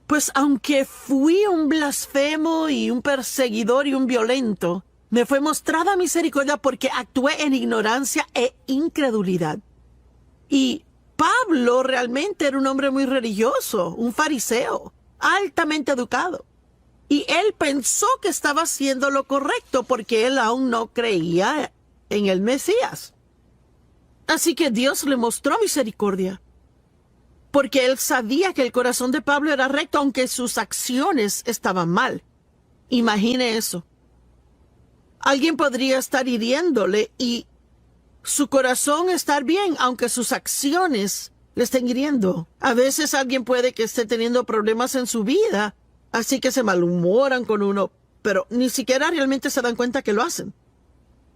Pues aunque fui un blasfemo y un perseguidor y un violento, me fue mostrada misericordia porque actué en ignorancia e incredulidad. Y Pablo realmente era un hombre muy religioso, un fariseo, altamente educado. Y él pensó que estaba haciendo lo correcto porque él aún no creía en el Mesías. Así que Dios le mostró misericordia, porque él sabía que el corazón de Pablo era recto, aunque sus acciones estaban mal. Imagine eso. Alguien podría estar hiriéndole y su corazón estar bien, aunque sus acciones le estén hiriendo. A veces alguien puede que esté teniendo problemas en su vida, así que se malhumoran con uno, pero ni siquiera realmente se dan cuenta que lo hacen.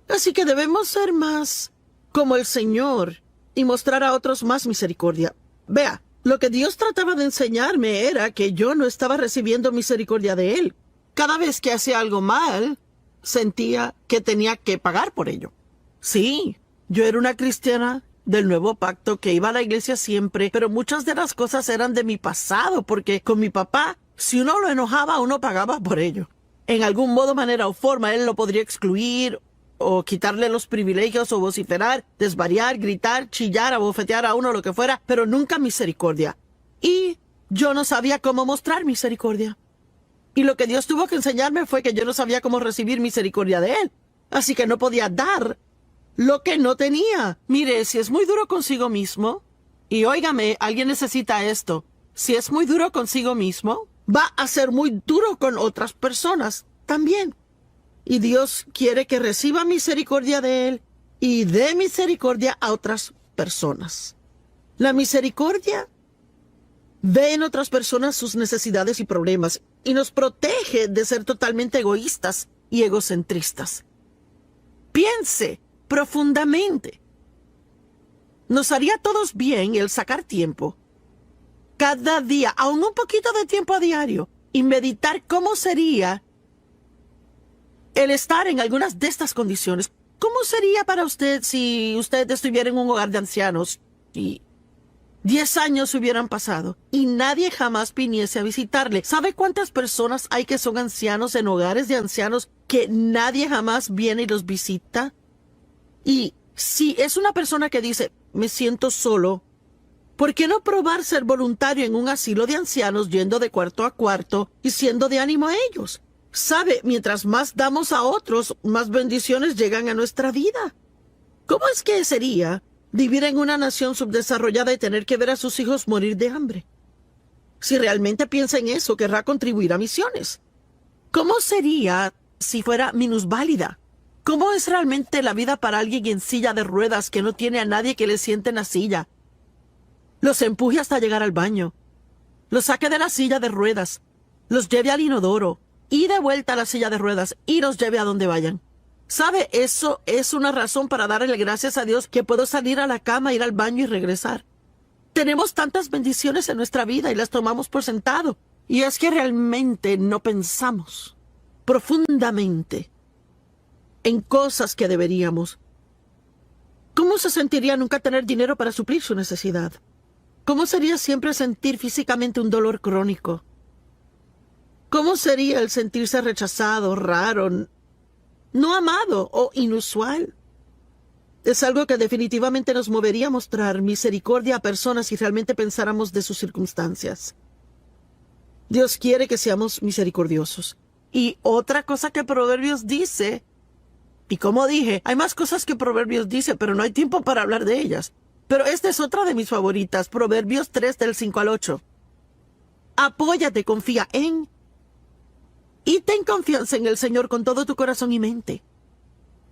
Así que debemos ser más como el Señor y mostrar a otros más misericordia. Vea, lo que Dios trataba de enseñarme era que yo no estaba recibiendo misericordia de Él. Cada vez que hacía algo mal, sentía que tenía que pagar por ello. Sí, yo era una cristiana del Nuevo Pacto que iba a la iglesia siempre, pero muchas de las cosas eran de mi pasado, porque con mi papá, si uno lo enojaba, uno pagaba por ello. En algún modo, manera o forma, él lo podría excluir o quitarle los privilegios o vociferar, desvariar, gritar, chillar, abofetear a uno, lo que fuera, pero nunca misericordia. Y yo no sabía cómo mostrar misericordia. Y lo que Dios tuvo que enseñarme fue que yo no sabía cómo recibir misericordia de Él. Así que no podía dar lo que no tenía. Mire, si es muy duro consigo mismo, y óigame, alguien necesita esto, si es muy duro consigo mismo, va a ser muy duro con otras personas también. Y Dios quiere que reciba misericordia de Él y dé misericordia a otras personas. La misericordia ve en otras personas sus necesidades y problemas y nos protege de ser totalmente egoístas y egocentristas. Piense profundamente. Nos haría a todos bien el sacar tiempo, cada día, aún un poquito de tiempo a diario, y meditar cómo sería el estar en algunas de estas condiciones. ¿Cómo sería para usted si usted estuviera en un hogar de ancianos y 10 años hubieran pasado y nadie jamás viniese a visitarle? ¿Sabe cuántas personas hay que son ancianos en hogares de ancianos que nadie jamás viene y los visita? Y si es una persona que dice, me siento solo, ¿por qué no probar ser voluntario en un asilo de ancianos yendo de cuarto a cuarto y siendo de ánimo a ellos? Sabe, mientras más damos a otros, más bendiciones llegan a nuestra vida. ¿Cómo es que sería vivir en una nación subdesarrollada y tener que ver a sus hijos morir de hambre? Si realmente piensa en eso, querrá contribuir a misiones. ¿Cómo sería si fuera minusválida? ¿Cómo es realmente la vida para alguien en silla de ruedas que no tiene a nadie que le siente en la silla? Los empuje hasta llegar al baño, los saque de la silla de ruedas, los lleve al inodoro y de vuelta a la silla de ruedas y los lleve a donde vayan. ¿Sabe? Eso es una razón para darle gracias a Dios que puedo salir a la cama, ir al baño y regresar. Tenemos tantas bendiciones en nuestra vida y las tomamos por sentado. Y es que realmente no pensamos profundamente en cosas que deberíamos. ¿Cómo se sentiría nunca tener dinero para suplir su necesidad? ¿Cómo sería siempre sentir físicamente un dolor crónico? ¿Cómo sería el sentirse rechazado, raro, no amado o inusual? Es algo que definitivamente nos movería a mostrar misericordia a personas si realmente pensáramos de sus circunstancias. Dios quiere que seamos misericordiosos. Y otra cosa que Proverbios dice, y como dije, hay más cosas que Proverbios dice, pero no hay tiempo para hablar de ellas. Pero esta es otra de mis favoritas, Proverbios 3 del 5 al 8. Apóyate, confía en y ten confianza en el Señor con todo tu corazón y mente.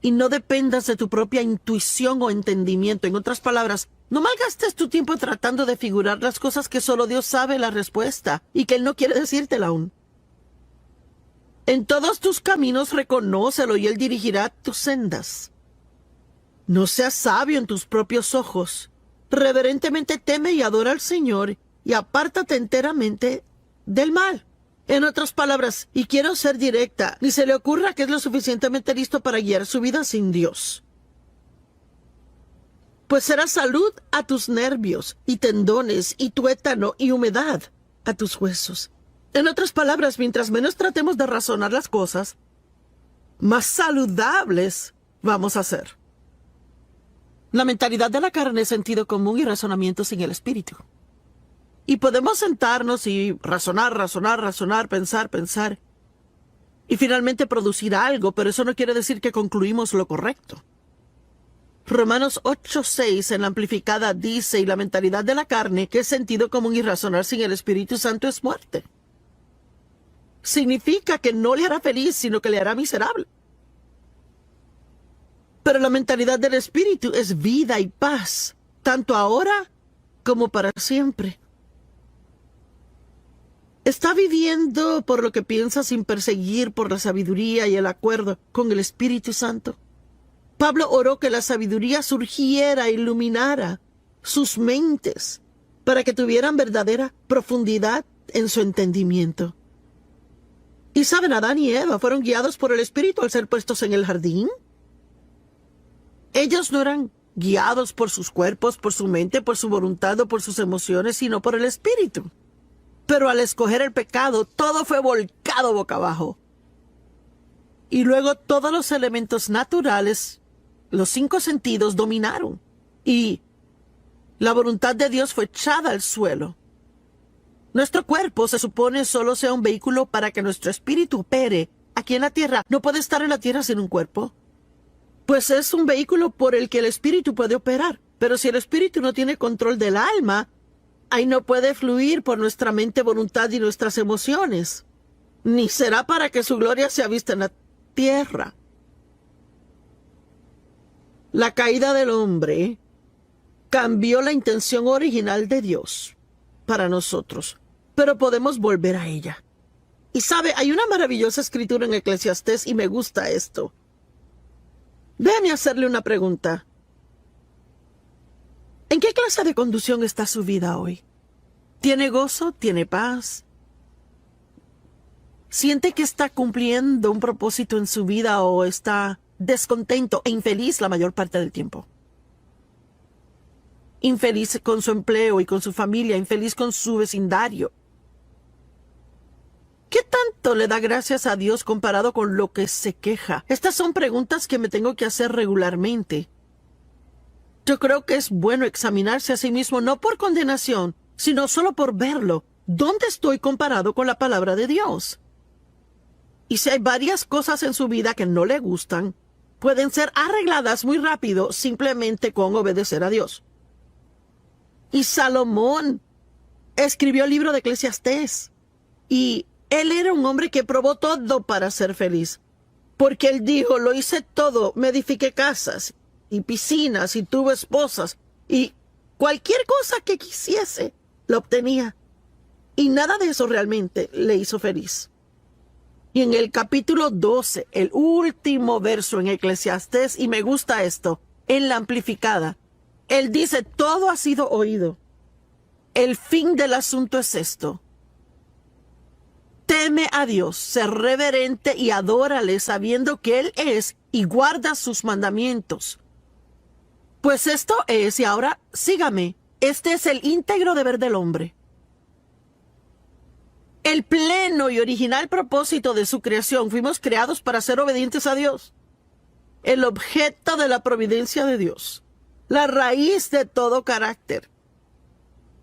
Y no dependas de tu propia intuición o entendimiento. En otras palabras, no malgastes tu tiempo tratando de figurar las cosas que solo Dios sabe la respuesta y que Él no quiere decírtela aún. En todos tus caminos reconócelo y Él dirigirá tus sendas. No seas sabio en tus propios ojos. Reverentemente teme y adora al Señor y apártate enteramente del mal. En otras palabras, y quiero ser directa, ni se le ocurra que es lo suficientemente listo para guiar su vida sin Dios. Pues será salud a tus nervios y tendones y tuétano y humedad a tus huesos. En otras palabras, mientras menos tratemos de razonar las cosas, más saludables vamos a ser. La mentalidad de la carne es sentido común y razonamiento sin el espíritu. Y podemos sentarnos y razonar, pensar, y finalmente producir algo, pero eso no quiere decir que concluimos lo correcto. Romanos 8:6 en la amplificada dice, y la mentalidad de la carne, que es sentido común y razonar sin el Espíritu Santo, es muerte. Significa que no le hará feliz, sino que le hará miserable. Pero la mentalidad del Espíritu es vida y paz, tanto ahora como para siempre. Está viviendo por lo que piensa sin perseguir por la sabiduría y el acuerdo con el Espíritu Santo. Pablo oró que la sabiduría surgiera e iluminara sus mentes para que tuvieran verdadera profundidad en su entendimiento. Y saben, Adán y Eva fueron guiados por el Espíritu al ser puestos en el jardín. Ellos no eran guiados por sus cuerpos, por su mente, por su voluntad o por sus emociones, sino por el Espíritu. Pero al escoger el pecado, todo fue volcado boca abajo. Y luego todos los elementos naturales, los 5 sentidos, dominaron. Y la voluntad de Dios fue echada al suelo. Nuestro cuerpo se supone solo sea un vehículo para que nuestro espíritu opere aquí en la tierra. No puede estar en la tierra sin un cuerpo. Pues es un vehículo por el que el espíritu puede operar. Pero si el espíritu no tiene control del alma, ahí no puede fluir por nuestra mente, voluntad y nuestras emociones. Ni será para que su gloria sea vista en la tierra. La caída del hombre cambió la intención original de Dios para nosotros, pero podemos volver a ella. Y sabe, hay una maravillosa escritura en Eclesiastés y me gusta esto. Déjeme hacerle una pregunta. ¿En qué clase de conducción está su vida hoy? ¿Tiene gozo? ¿Tiene paz? ¿Siente que está cumpliendo un propósito en su vida o está descontento e infeliz la mayor parte del tiempo. Infeliz con su empleo y con su familia, infeliz con su vecindario. ¿Qué tanto le da gracias a Dios comparado con lo que se queja? Estas son preguntas que me tengo que hacer regularmente. Yo creo que es bueno examinarse a sí mismo, no por condenación, sino solo por verlo. ¿Dónde estoy comparado con la palabra de Dios? Y si hay varias cosas en su vida que no le gustan, pueden ser arregladas muy rápido simplemente con obedecer a Dios. Y Salomón escribió el libro de Eclesiastés. Y él era un hombre que probó todo para ser feliz. Porque él dijo, lo hice todo, me edifiqué casas y piscinas y tuve esposas. Y cualquier cosa que quisiese, lo obtenía. Y nada de eso realmente le hizo feliz. Y en el capítulo 12, el último verso en Eclesiastés, y me gusta esto, en la amplificada, él dice, todo ha sido oído. El fin del asunto es esto. Teme a Dios, sé reverente y adórale sabiendo que Él es y guarda sus mandamientos. Pues esto es, y ahora sígame, este es el íntegro deber del hombre. El pleno y original propósito de su creación, fuimos creados para ser obedientes a Dios. El objeto de la providencia de Dios. La raíz de todo carácter.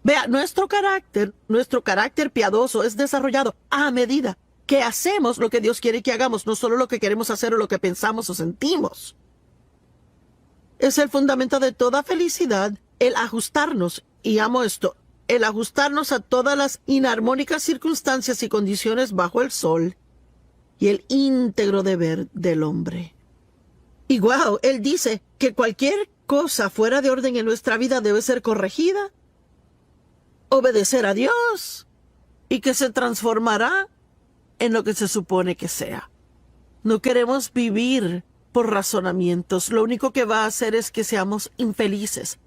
Vea, nuestro carácter piadoso es desarrollado a medida que hacemos lo que Dios quiere que hagamos, no solo lo que queremos hacer o lo que pensamos o sentimos. Es el fundamento de toda felicidad, el ajustarnos, y amo esto, el ajustarnos a todas las inarmónicas circunstancias y condiciones bajo el sol y el íntegro deber del hombre. Y wow, él dice que cualquier cosa fuera de orden en nuestra vida debe ser corregida, obedecer a Dios y que se transformará en lo que se supone que sea. No queremos vivir por razonamientos. Lo único que va a hacer es que seamos infelices.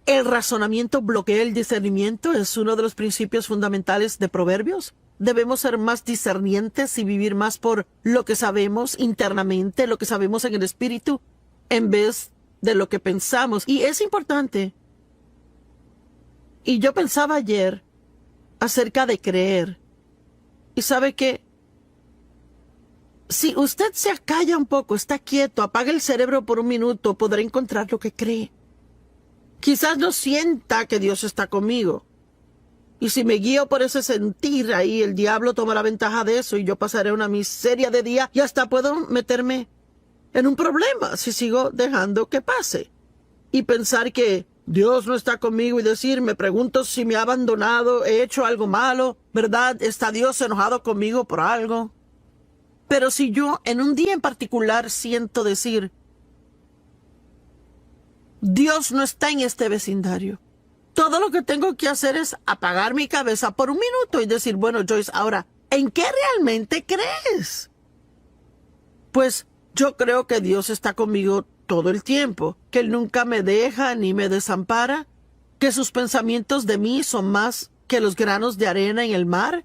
El razonamiento bloquea el discernimiento, es uno de los principios fundamentales de Proverbios. Debemos ser más discernientes y vivir más por lo que sabemos internamente, lo que sabemos en el espíritu, en vez de lo que pensamos. Y es importante. Y yo pensaba ayer acerca de creer. Y sabe que si usted se acalla un poco, está quieto, apaga el cerebro por un minuto, podrá encontrar lo que cree. Quizás no sienta que Dios está conmigo. Y si me guío por ese sentir, ahí el diablo tomará ventaja de eso y yo pasaré una miseria de día y hasta puedo meterme en un problema si sigo dejando que pase. Y pensar que Dios no está conmigo y decir, me pregunto si me ha abandonado, he hecho algo malo, ¿verdad? ¿Está Dios enojado conmigo por algo? Pero si yo en un día en particular siento decir, Dios no está en este vecindario. Todo lo que tengo que hacer es apagar mi cabeza por un minuto y decir, bueno, Joyce, ahora, ¿en qué realmente crees? Pues yo creo que Dios está conmigo todo el tiempo, que Él nunca me deja ni me desampara, que sus pensamientos de mí son más que los granos de arena en el mar.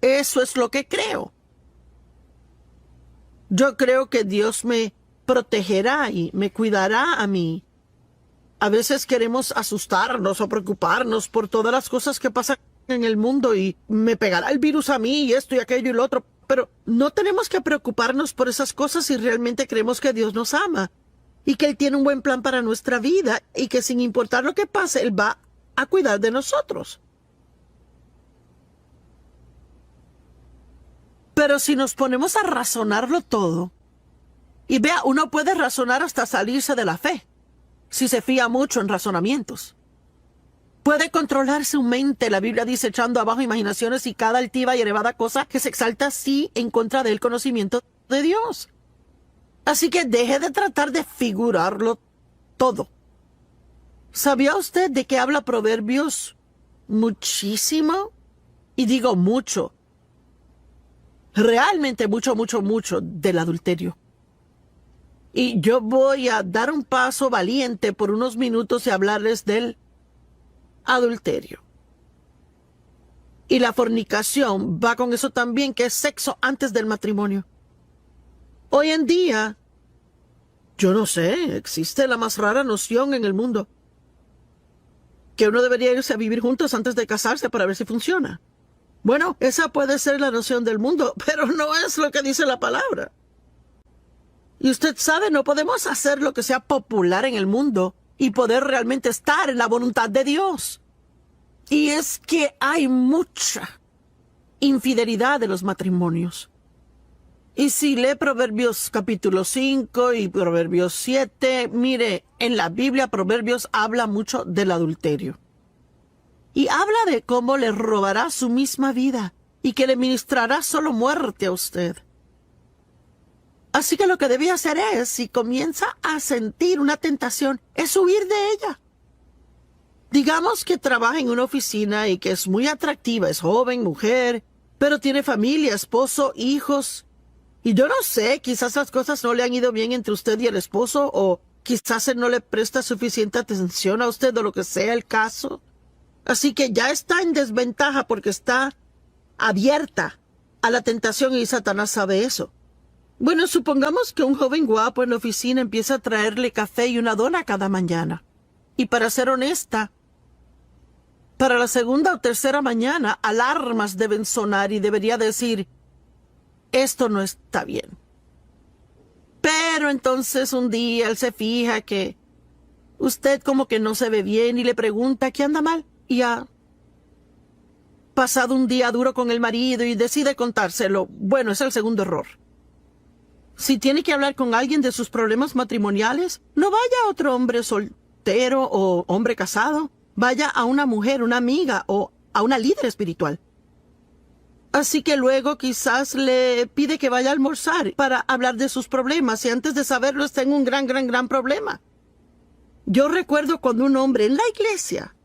Eso es lo que creo. Yo creo que Dios me protegerá y me cuidará a mí. A veces queremos asustarnos o preocuparnos por todas las cosas que pasan en el mundo y me pegará el virus a mí y esto y aquello y lo otro. Pero no tenemos que preocuparnos por esas cosas si realmente creemos que Dios nos ama y que Él tiene un buen plan para nuestra vida y que sin importar lo que pase, Él va a cuidar de nosotros. Pero si nos ponemos a razonarlo todo, y vea, uno puede razonar hasta salirse de la fe, si se fía mucho en razonamientos. Puede controlar su mente, la Biblia dice, echando abajo imaginaciones y cada altiva y elevada cosa que se exalta así en contra del conocimiento de Dios. Así que deje de tratar de figurarlo todo. ¿Sabía usted de qué habla Proverbios muchísimo? Y digo mucho. Realmente mucho del adulterio. Y yo voy a dar un paso valiente por unos minutos y hablarles del adulterio. Y la fornicación va con eso también, que es sexo antes del matrimonio. Hoy en día, Yo no sé, existe la más rara noción en el mundo. Que uno debería irse a vivir juntos antes de casarse para ver si funciona. Bueno, esa puede ser la noción del mundo, pero no es lo que dice la palabra. Y usted sabe, no podemos hacer lo que sea popular en el mundo y poder realmente estar en la voluntad de Dios. Y es que hay mucha infidelidad de los matrimonios. Y si lee Proverbios capítulo 5 y Proverbios 7, mire, en la Biblia Proverbios habla mucho del adulterio. Y habla de cómo le robará su misma vida y que le ministrará solo muerte a usted. Así que lo que debe hacer es, si comienza a sentir una tentación, es huir de ella. Digamos que trabaja en una oficina y que es muy atractiva, es joven, mujer, pero tiene familia, esposo, hijos. Y yo no sé, quizás las cosas no le han ido bien entre usted y el esposo, o quizás él no le presta suficiente atención a usted o lo que sea el caso. Así que ya está en desventaja porque está abierta a la tentación y Satanás sabe eso. Bueno, supongamos que un joven guapo en la oficina empieza a traerle café y una dona cada mañana. Y para ser honesta, para la segunda o tercera mañana, alarmas deben sonar y debería decir, esto no está bien. Pero entonces un día él se fija que usted como que no se ve bien y le pregunta qué anda mal. Y ha pasado un día duro con el marido y decide contárselo. Bueno, es el segundo error. Si tiene que hablar con alguien de sus problemas matrimoniales, no vaya a otro hombre soltero o hombre casado. Vaya a una mujer, una amiga o a una líder espiritual. Así que luego quizás le pide que vaya a almorzar para hablar de sus problemas y antes de saberlo está en un gran problema. Yo recuerdo cuando un hombre en la iglesia,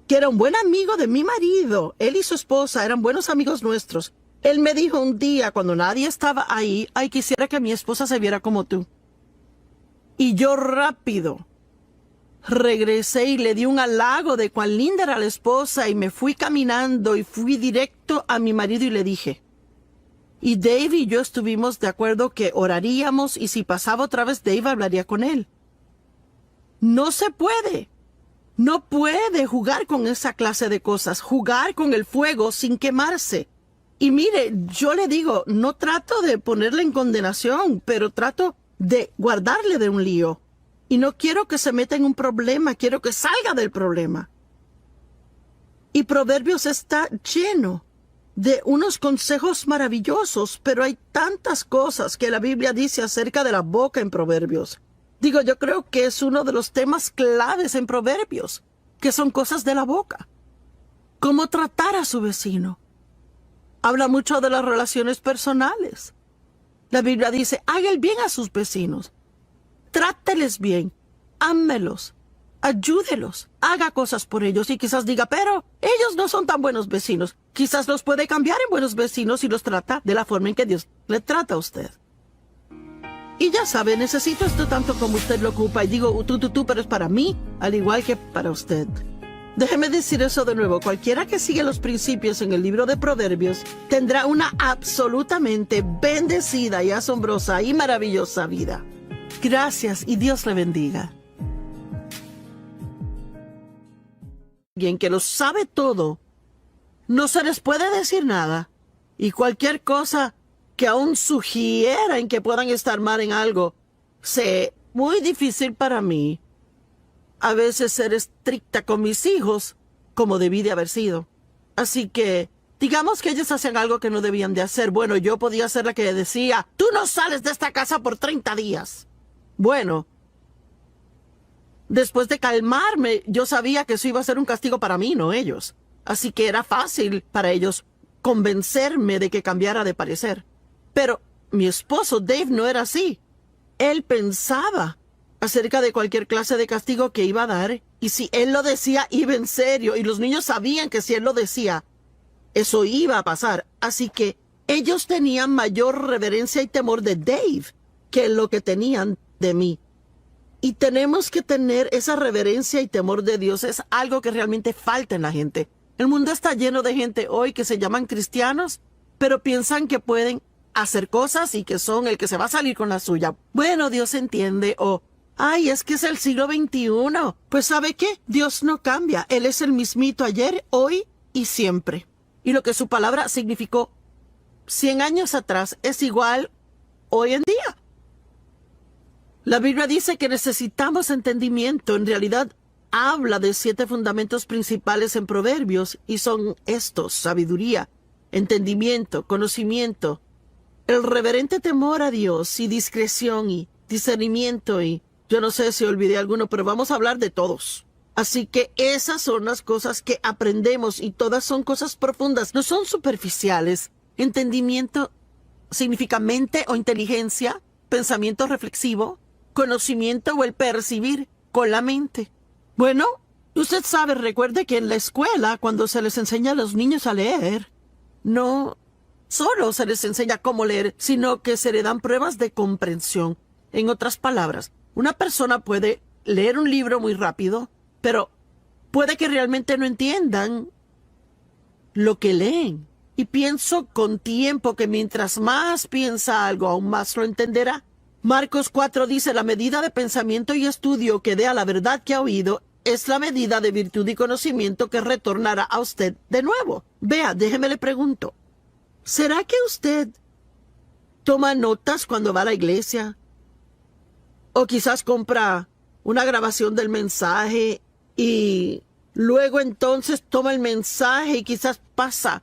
que era un buen amigo de mi marido, él y su esposa eran buenos amigos nuestros, él me dijo un día cuando nadie estaba ahí, ay, quisiera que mi esposa se viera como tú. Y yo rápido regresé y le di un halago de cuán linda era la esposa y me fui caminando y fui directo a mi marido y le dije. Y Dave y yo estuvimos de acuerdo que oraríamos y si pasaba otra vez Dave hablaría con él. No se puede. No puede jugar con esa clase de cosas, jugar con el fuego sin quemarse. Y mire, yo le digo, no trato de ponerle en condenación, pero trato de guardarle de un lío. Y no quiero que se meta en un problema, quiero que salga del problema. Y Proverbios está lleno de unos consejos maravillosos, pero hay tantas cosas que la Biblia dice acerca de la boca en Proverbios. Digo, yo creo que es uno de los temas claves en Proverbios, que son cosas de la boca. Cómo tratar a su vecino. Habla mucho de las relaciones personales. La Biblia dice, haga el bien a sus vecinos. Tráteles bien, ámelos, ayúdelos, haga cosas por ellos y quizás diga, pero ellos no son tan buenos vecinos. Quizás los puede cambiar en buenos vecinos y los trata de la forma en que Dios le trata a usted. Y ya sabe, necesito esto tanto como usted lo ocupa. Y digo, tú, pero es para mí, al igual que para usted. Déjeme decir eso de nuevo. Cualquiera que sigue los principios en el libro de Proverbios tendrá una absolutamente bendecida y asombrosa y maravillosa vida. Gracias y Dios le bendiga. Alguien que lo sabe todo, no se les puede decir nada. Y cualquier cosa que aún sugiera en que puedan estar mal en algo, sé muy difícil para mí a veces ser estricta con mis hijos como debí de haber sido. Así que, digamos que ellos hacen algo que no debían de hacer. Bueno, yo podía ser la que decía, tú no sales de esta casa por 30 días. Bueno, después de calmarme, yo sabía que eso iba a ser un castigo para mí, no ellos. Así que era fácil para ellos convencerme de que cambiara de parecer. Pero mi esposo Dave no era así. Él pensaba acerca de cualquier clase de castigo que iba a dar, y si él lo decía, iba en serio, y los niños sabían que si él lo decía, eso iba a pasar. Así que ellos tenían mayor reverencia y temor de Dave que lo que tenían de mí. Y tenemos que tener esa reverencia y temor de Dios. Es algo que realmente falta en la gente. El mundo está lleno de gente hoy que se llaman cristianos, pero piensan que pueden hacer cosas y que son el que se va a salir con la suya. Bueno, Dios entiende. O, ay, es que es el siglo XXI. Pues ¿sabe qué? Dios no cambia. Él es el mismito ayer, hoy y siempre. Y lo que su palabra significó 100 años atrás es igual hoy en día. La Biblia dice que necesitamos entendimiento. En realidad, habla de 7 fundamentos principales en Proverbios y son estos: sabiduría, entendimiento, conocimiento, el reverente temor a Dios y discreción y discernimiento y yo no sé si olvidé alguno, pero vamos a hablar de todos. Así que esas son las cosas que aprendemos y todas son cosas profundas, no son superficiales. Entendimiento significa mente o inteligencia, pensamiento reflexivo, conocimiento o el percibir con la mente. Bueno, usted sabe, recuerde que en la escuela, cuando se les enseña a los niños a leer, no solo se les enseña cómo leer, sino que se le dan pruebas de comprensión. En otras palabras, una persona puede leer un libro muy rápido, pero puede que realmente no entiendan lo que leen. Y pienso con tiempo que mientras más piensa algo, aún más lo entenderá. Marcos 4 dice: la medida de pensamiento y estudio que dé a la verdad que ha oído es la medida de virtud y conocimiento que retornará a usted de nuevo. Vea, déjeme le pregunto, ¿será que usted toma notas cuando va a la iglesia? O quizás compra una grabación del mensaje y luego entonces toma el mensaje y quizás pasa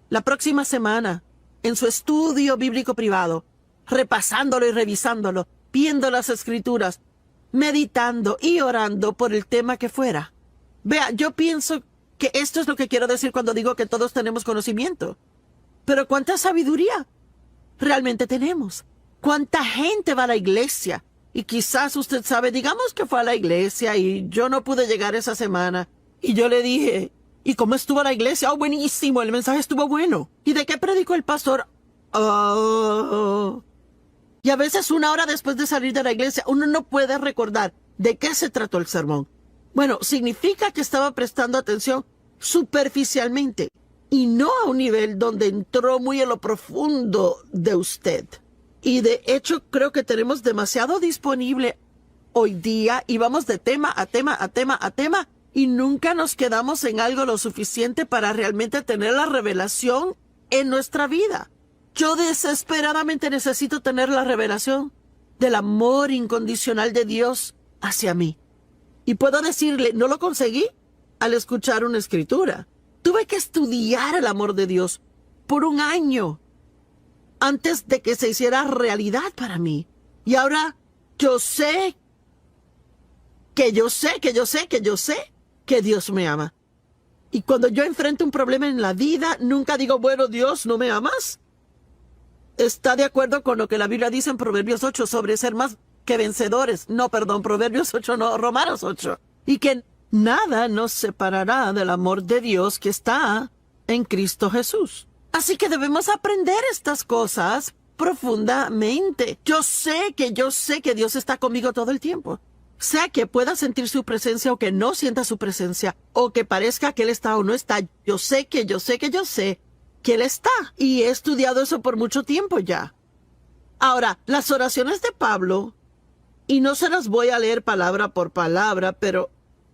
la próxima semana en su estudio bíblico privado, repasándolo y revisándolo, viendo las escrituras, meditando y orando por el tema que fuera. Vea, yo pienso que esto es lo que quiero decir cuando digo que todos tenemos conocimiento. Pero ¿cuánta sabiduría realmente tenemos? ¿Cuánta gente va a la iglesia? Y quizás usted sabe, digamos que fue a la iglesia y yo no pude llegar esa semana. Y yo le dije, ¿y cómo estuvo la iglesia? Oh, buenísimo, el mensaje estuvo bueno. ¿Y de qué predicó el pastor? Oh. Y a veces 1 hora después de salir de la iglesia, uno no puede recordar de qué se trató el sermón. Bueno, significa que estaba prestando atención superficialmente y no a un nivel donde entró muy en lo profundo de usted. Y de hecho creo que tenemos demasiado disponible hoy día y vamos de tema a tema a tema a tema y nunca nos quedamos en algo lo suficiente para realmente tener la revelación en nuestra vida. Yo desesperadamente necesito tener la revelación del amor incondicional de Dios hacia mí. Y puedo decirle, no lo conseguí al escuchar una escritura. Tuve que estudiar el amor de Dios por 1 año antes de que se hiciera realidad para mí. Y ahora yo sé que Dios me ama. Y cuando yo enfrento un problema en la vida, nunca digo, bueno, Dios, ¿no me amas? Está de acuerdo con lo que la Biblia dice en Proverbios 8 sobre ser más que vencedores. No, perdón, Proverbios 8 no, Romanos 8. Y que nada nos separará del amor de Dios que está en Cristo Jesús. Así que debemos aprender estas cosas profundamente. Yo sé que Dios está conmigo todo el tiempo. Sea que pueda sentir su presencia o que no sienta su presencia, o que parezca que Él está o no está, yo sé que Él está. Y he estudiado eso por mucho tiempo ya. Ahora, las oraciones de Pablo, y no se las voy a leer palabra por palabra, pero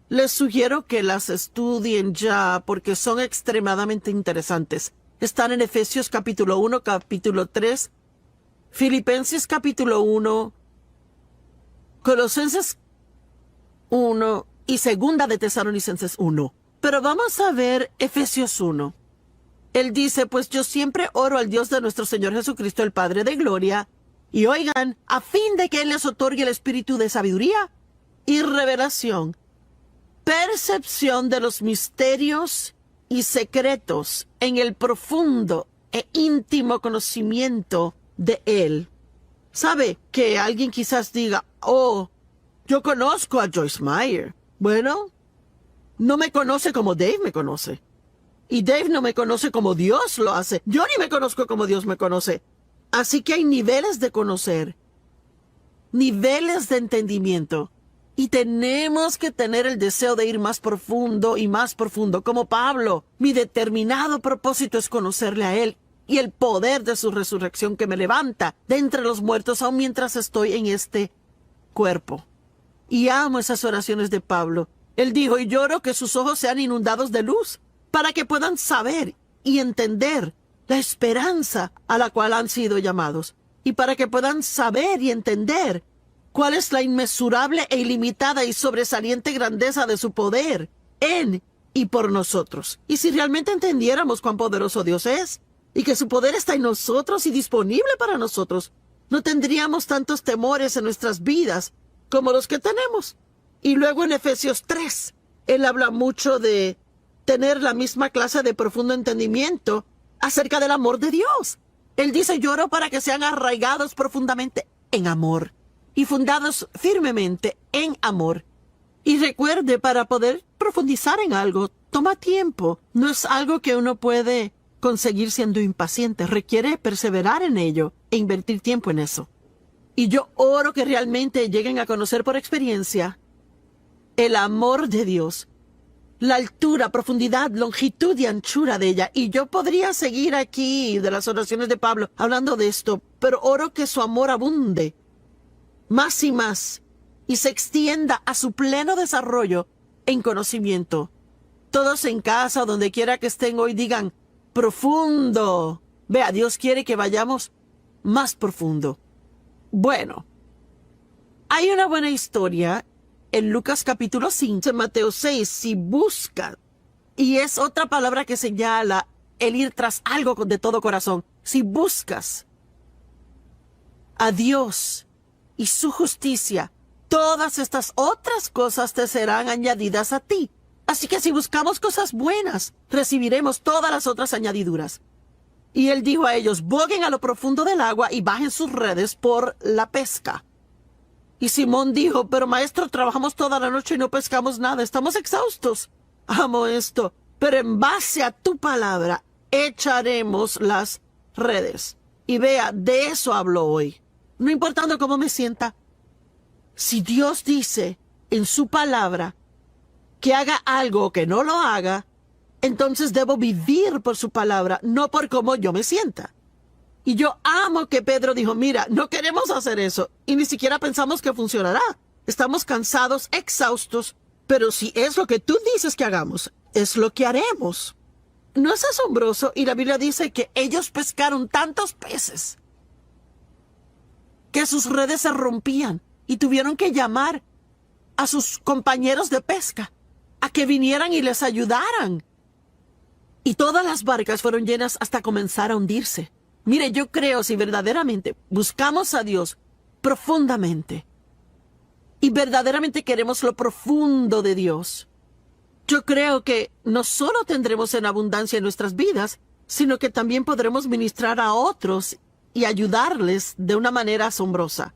les sugiero que las estudien ya porque son extremadamente interesantes. Están en Efesios capítulo 1, capítulo 3, Filipenses capítulo 1, Colosenses 1 y Segunda de Tesalonicenses 1. Pero vamos a ver Efesios 1. Él dice, pues yo siempre oro al Dios de nuestro Señor Jesucristo, el Padre de Gloria, y oigan, a fin de que Él les otorgue el espíritu de sabiduría y revelación, percepción de los misterios y secretos en el profundo e íntimo conocimiento de Él. ¿Sabe que alguien quizás diga, oh, yo conozco a Joyce Meyer? Bueno, no me conoce como Dave me conoce. Y Dave no me conoce como Dios lo hace. Yo ni me conozco como Dios me conoce. Así que hay niveles de conocer, niveles de entendimiento. Y tenemos que tener el deseo de ir más profundo y más profundo. Como Pablo, mi determinado propósito es conocerle a Él y el poder de su resurrección que me levanta de entre los muertos aun mientras estoy en este cuerpo. Y amo esas oraciones de Pablo. Él dijo, y lloro que sus ojos sean inundados de luz, para que puedan saber y entender la esperanza a la cual han sido llamados, y para que puedan saber y entender cuál es la inmesurable e ilimitada y sobresaliente grandeza de su poder en y por nosotros. Y si realmente entendiéramos cuán poderoso Dios es, y que su poder está en nosotros y disponible para nosotros, no tendríamos tantos temores en nuestras vidas como los que tenemos. Y luego en Efesios 3, él habla mucho de tener la misma clase de profundo entendimiento acerca del amor de Dios. Él dice, lloro para que sean arraigados profundamente en amor y fundados firmemente en amor. Y recuerde, para poder profundizar en algo, toma tiempo. No es algo que uno puede conseguir siendo impaciente. Requiere perseverar en ello e invertir tiempo en eso. Y yo oro que realmente lleguen a conocer por experiencia el amor de Dios, la altura, profundidad, longitud y anchura de ella. Y yo podría seguir aquí de las oraciones de Pablo hablando de esto, pero oro que su amor abunde más y más y se extienda a su pleno desarrollo en conocimiento. Todos en casa o donde quiera que estén hoy digan, profundo. Vea, Dios quiere que vayamos más profundo. Bueno, hay una buena historia en Lucas capítulo 5, en Mateo 6, si buscan, y es otra palabra que señala el ir tras algo de todo corazón. Si buscas a Dios y su justicia, todas estas otras cosas te serán añadidas a ti. Así que si buscamos cosas buenas, recibiremos todas las otras añadiduras. Y él dijo a ellos, boguen a lo profundo del agua y bajen sus redes por la pesca. Y Simón dijo, pero maestro, trabajamos toda la noche y no pescamos nada, estamos exhaustos. Amo esto, pero en base a tu palabra echaremos las redes. Y vea, de eso hablo hoy. No importando cómo me sienta, si Dios dice en su palabra que haga algo o que no lo haga, entonces debo vivir por su palabra, no por cómo yo me sienta. Y yo amo que Pedro dijo, mira, no queremos hacer eso y ni siquiera pensamos que funcionará. Estamos cansados, exhaustos, pero si es lo que tú dices que hagamos, es lo que haremos. ¿No es asombroso? Y la Biblia dice que ellos pescaron tantos peces que sus redes se rompían y tuvieron que llamar a sus compañeros de pesca a que vinieran y les ayudaran. Y todas las barcas fueron llenas hasta comenzar a hundirse. Mire, yo creo si verdaderamente buscamos a Dios profundamente y verdaderamente queremos lo profundo de Dios, yo creo que no solo tendremos en abundancia en nuestras vidas, sino que también podremos ministrar a otros y ayudarles de una manera asombrosa.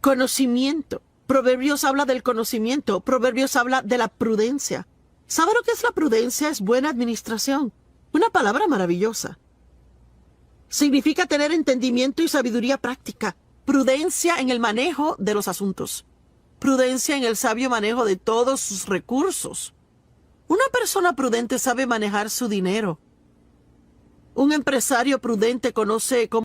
Conocimiento. Proverbios habla del conocimiento. Proverbios habla de la prudencia. ¿Sabe lo que es la prudencia? Es buena administración. Una palabra maravillosa. Significa tener entendimiento y sabiduría práctica. Prudencia en el manejo de los asuntos. Prudencia en el sabio manejo de todos sus recursos. Una persona prudente sabe manejar su dinero. Un empresario prudente conoce cómo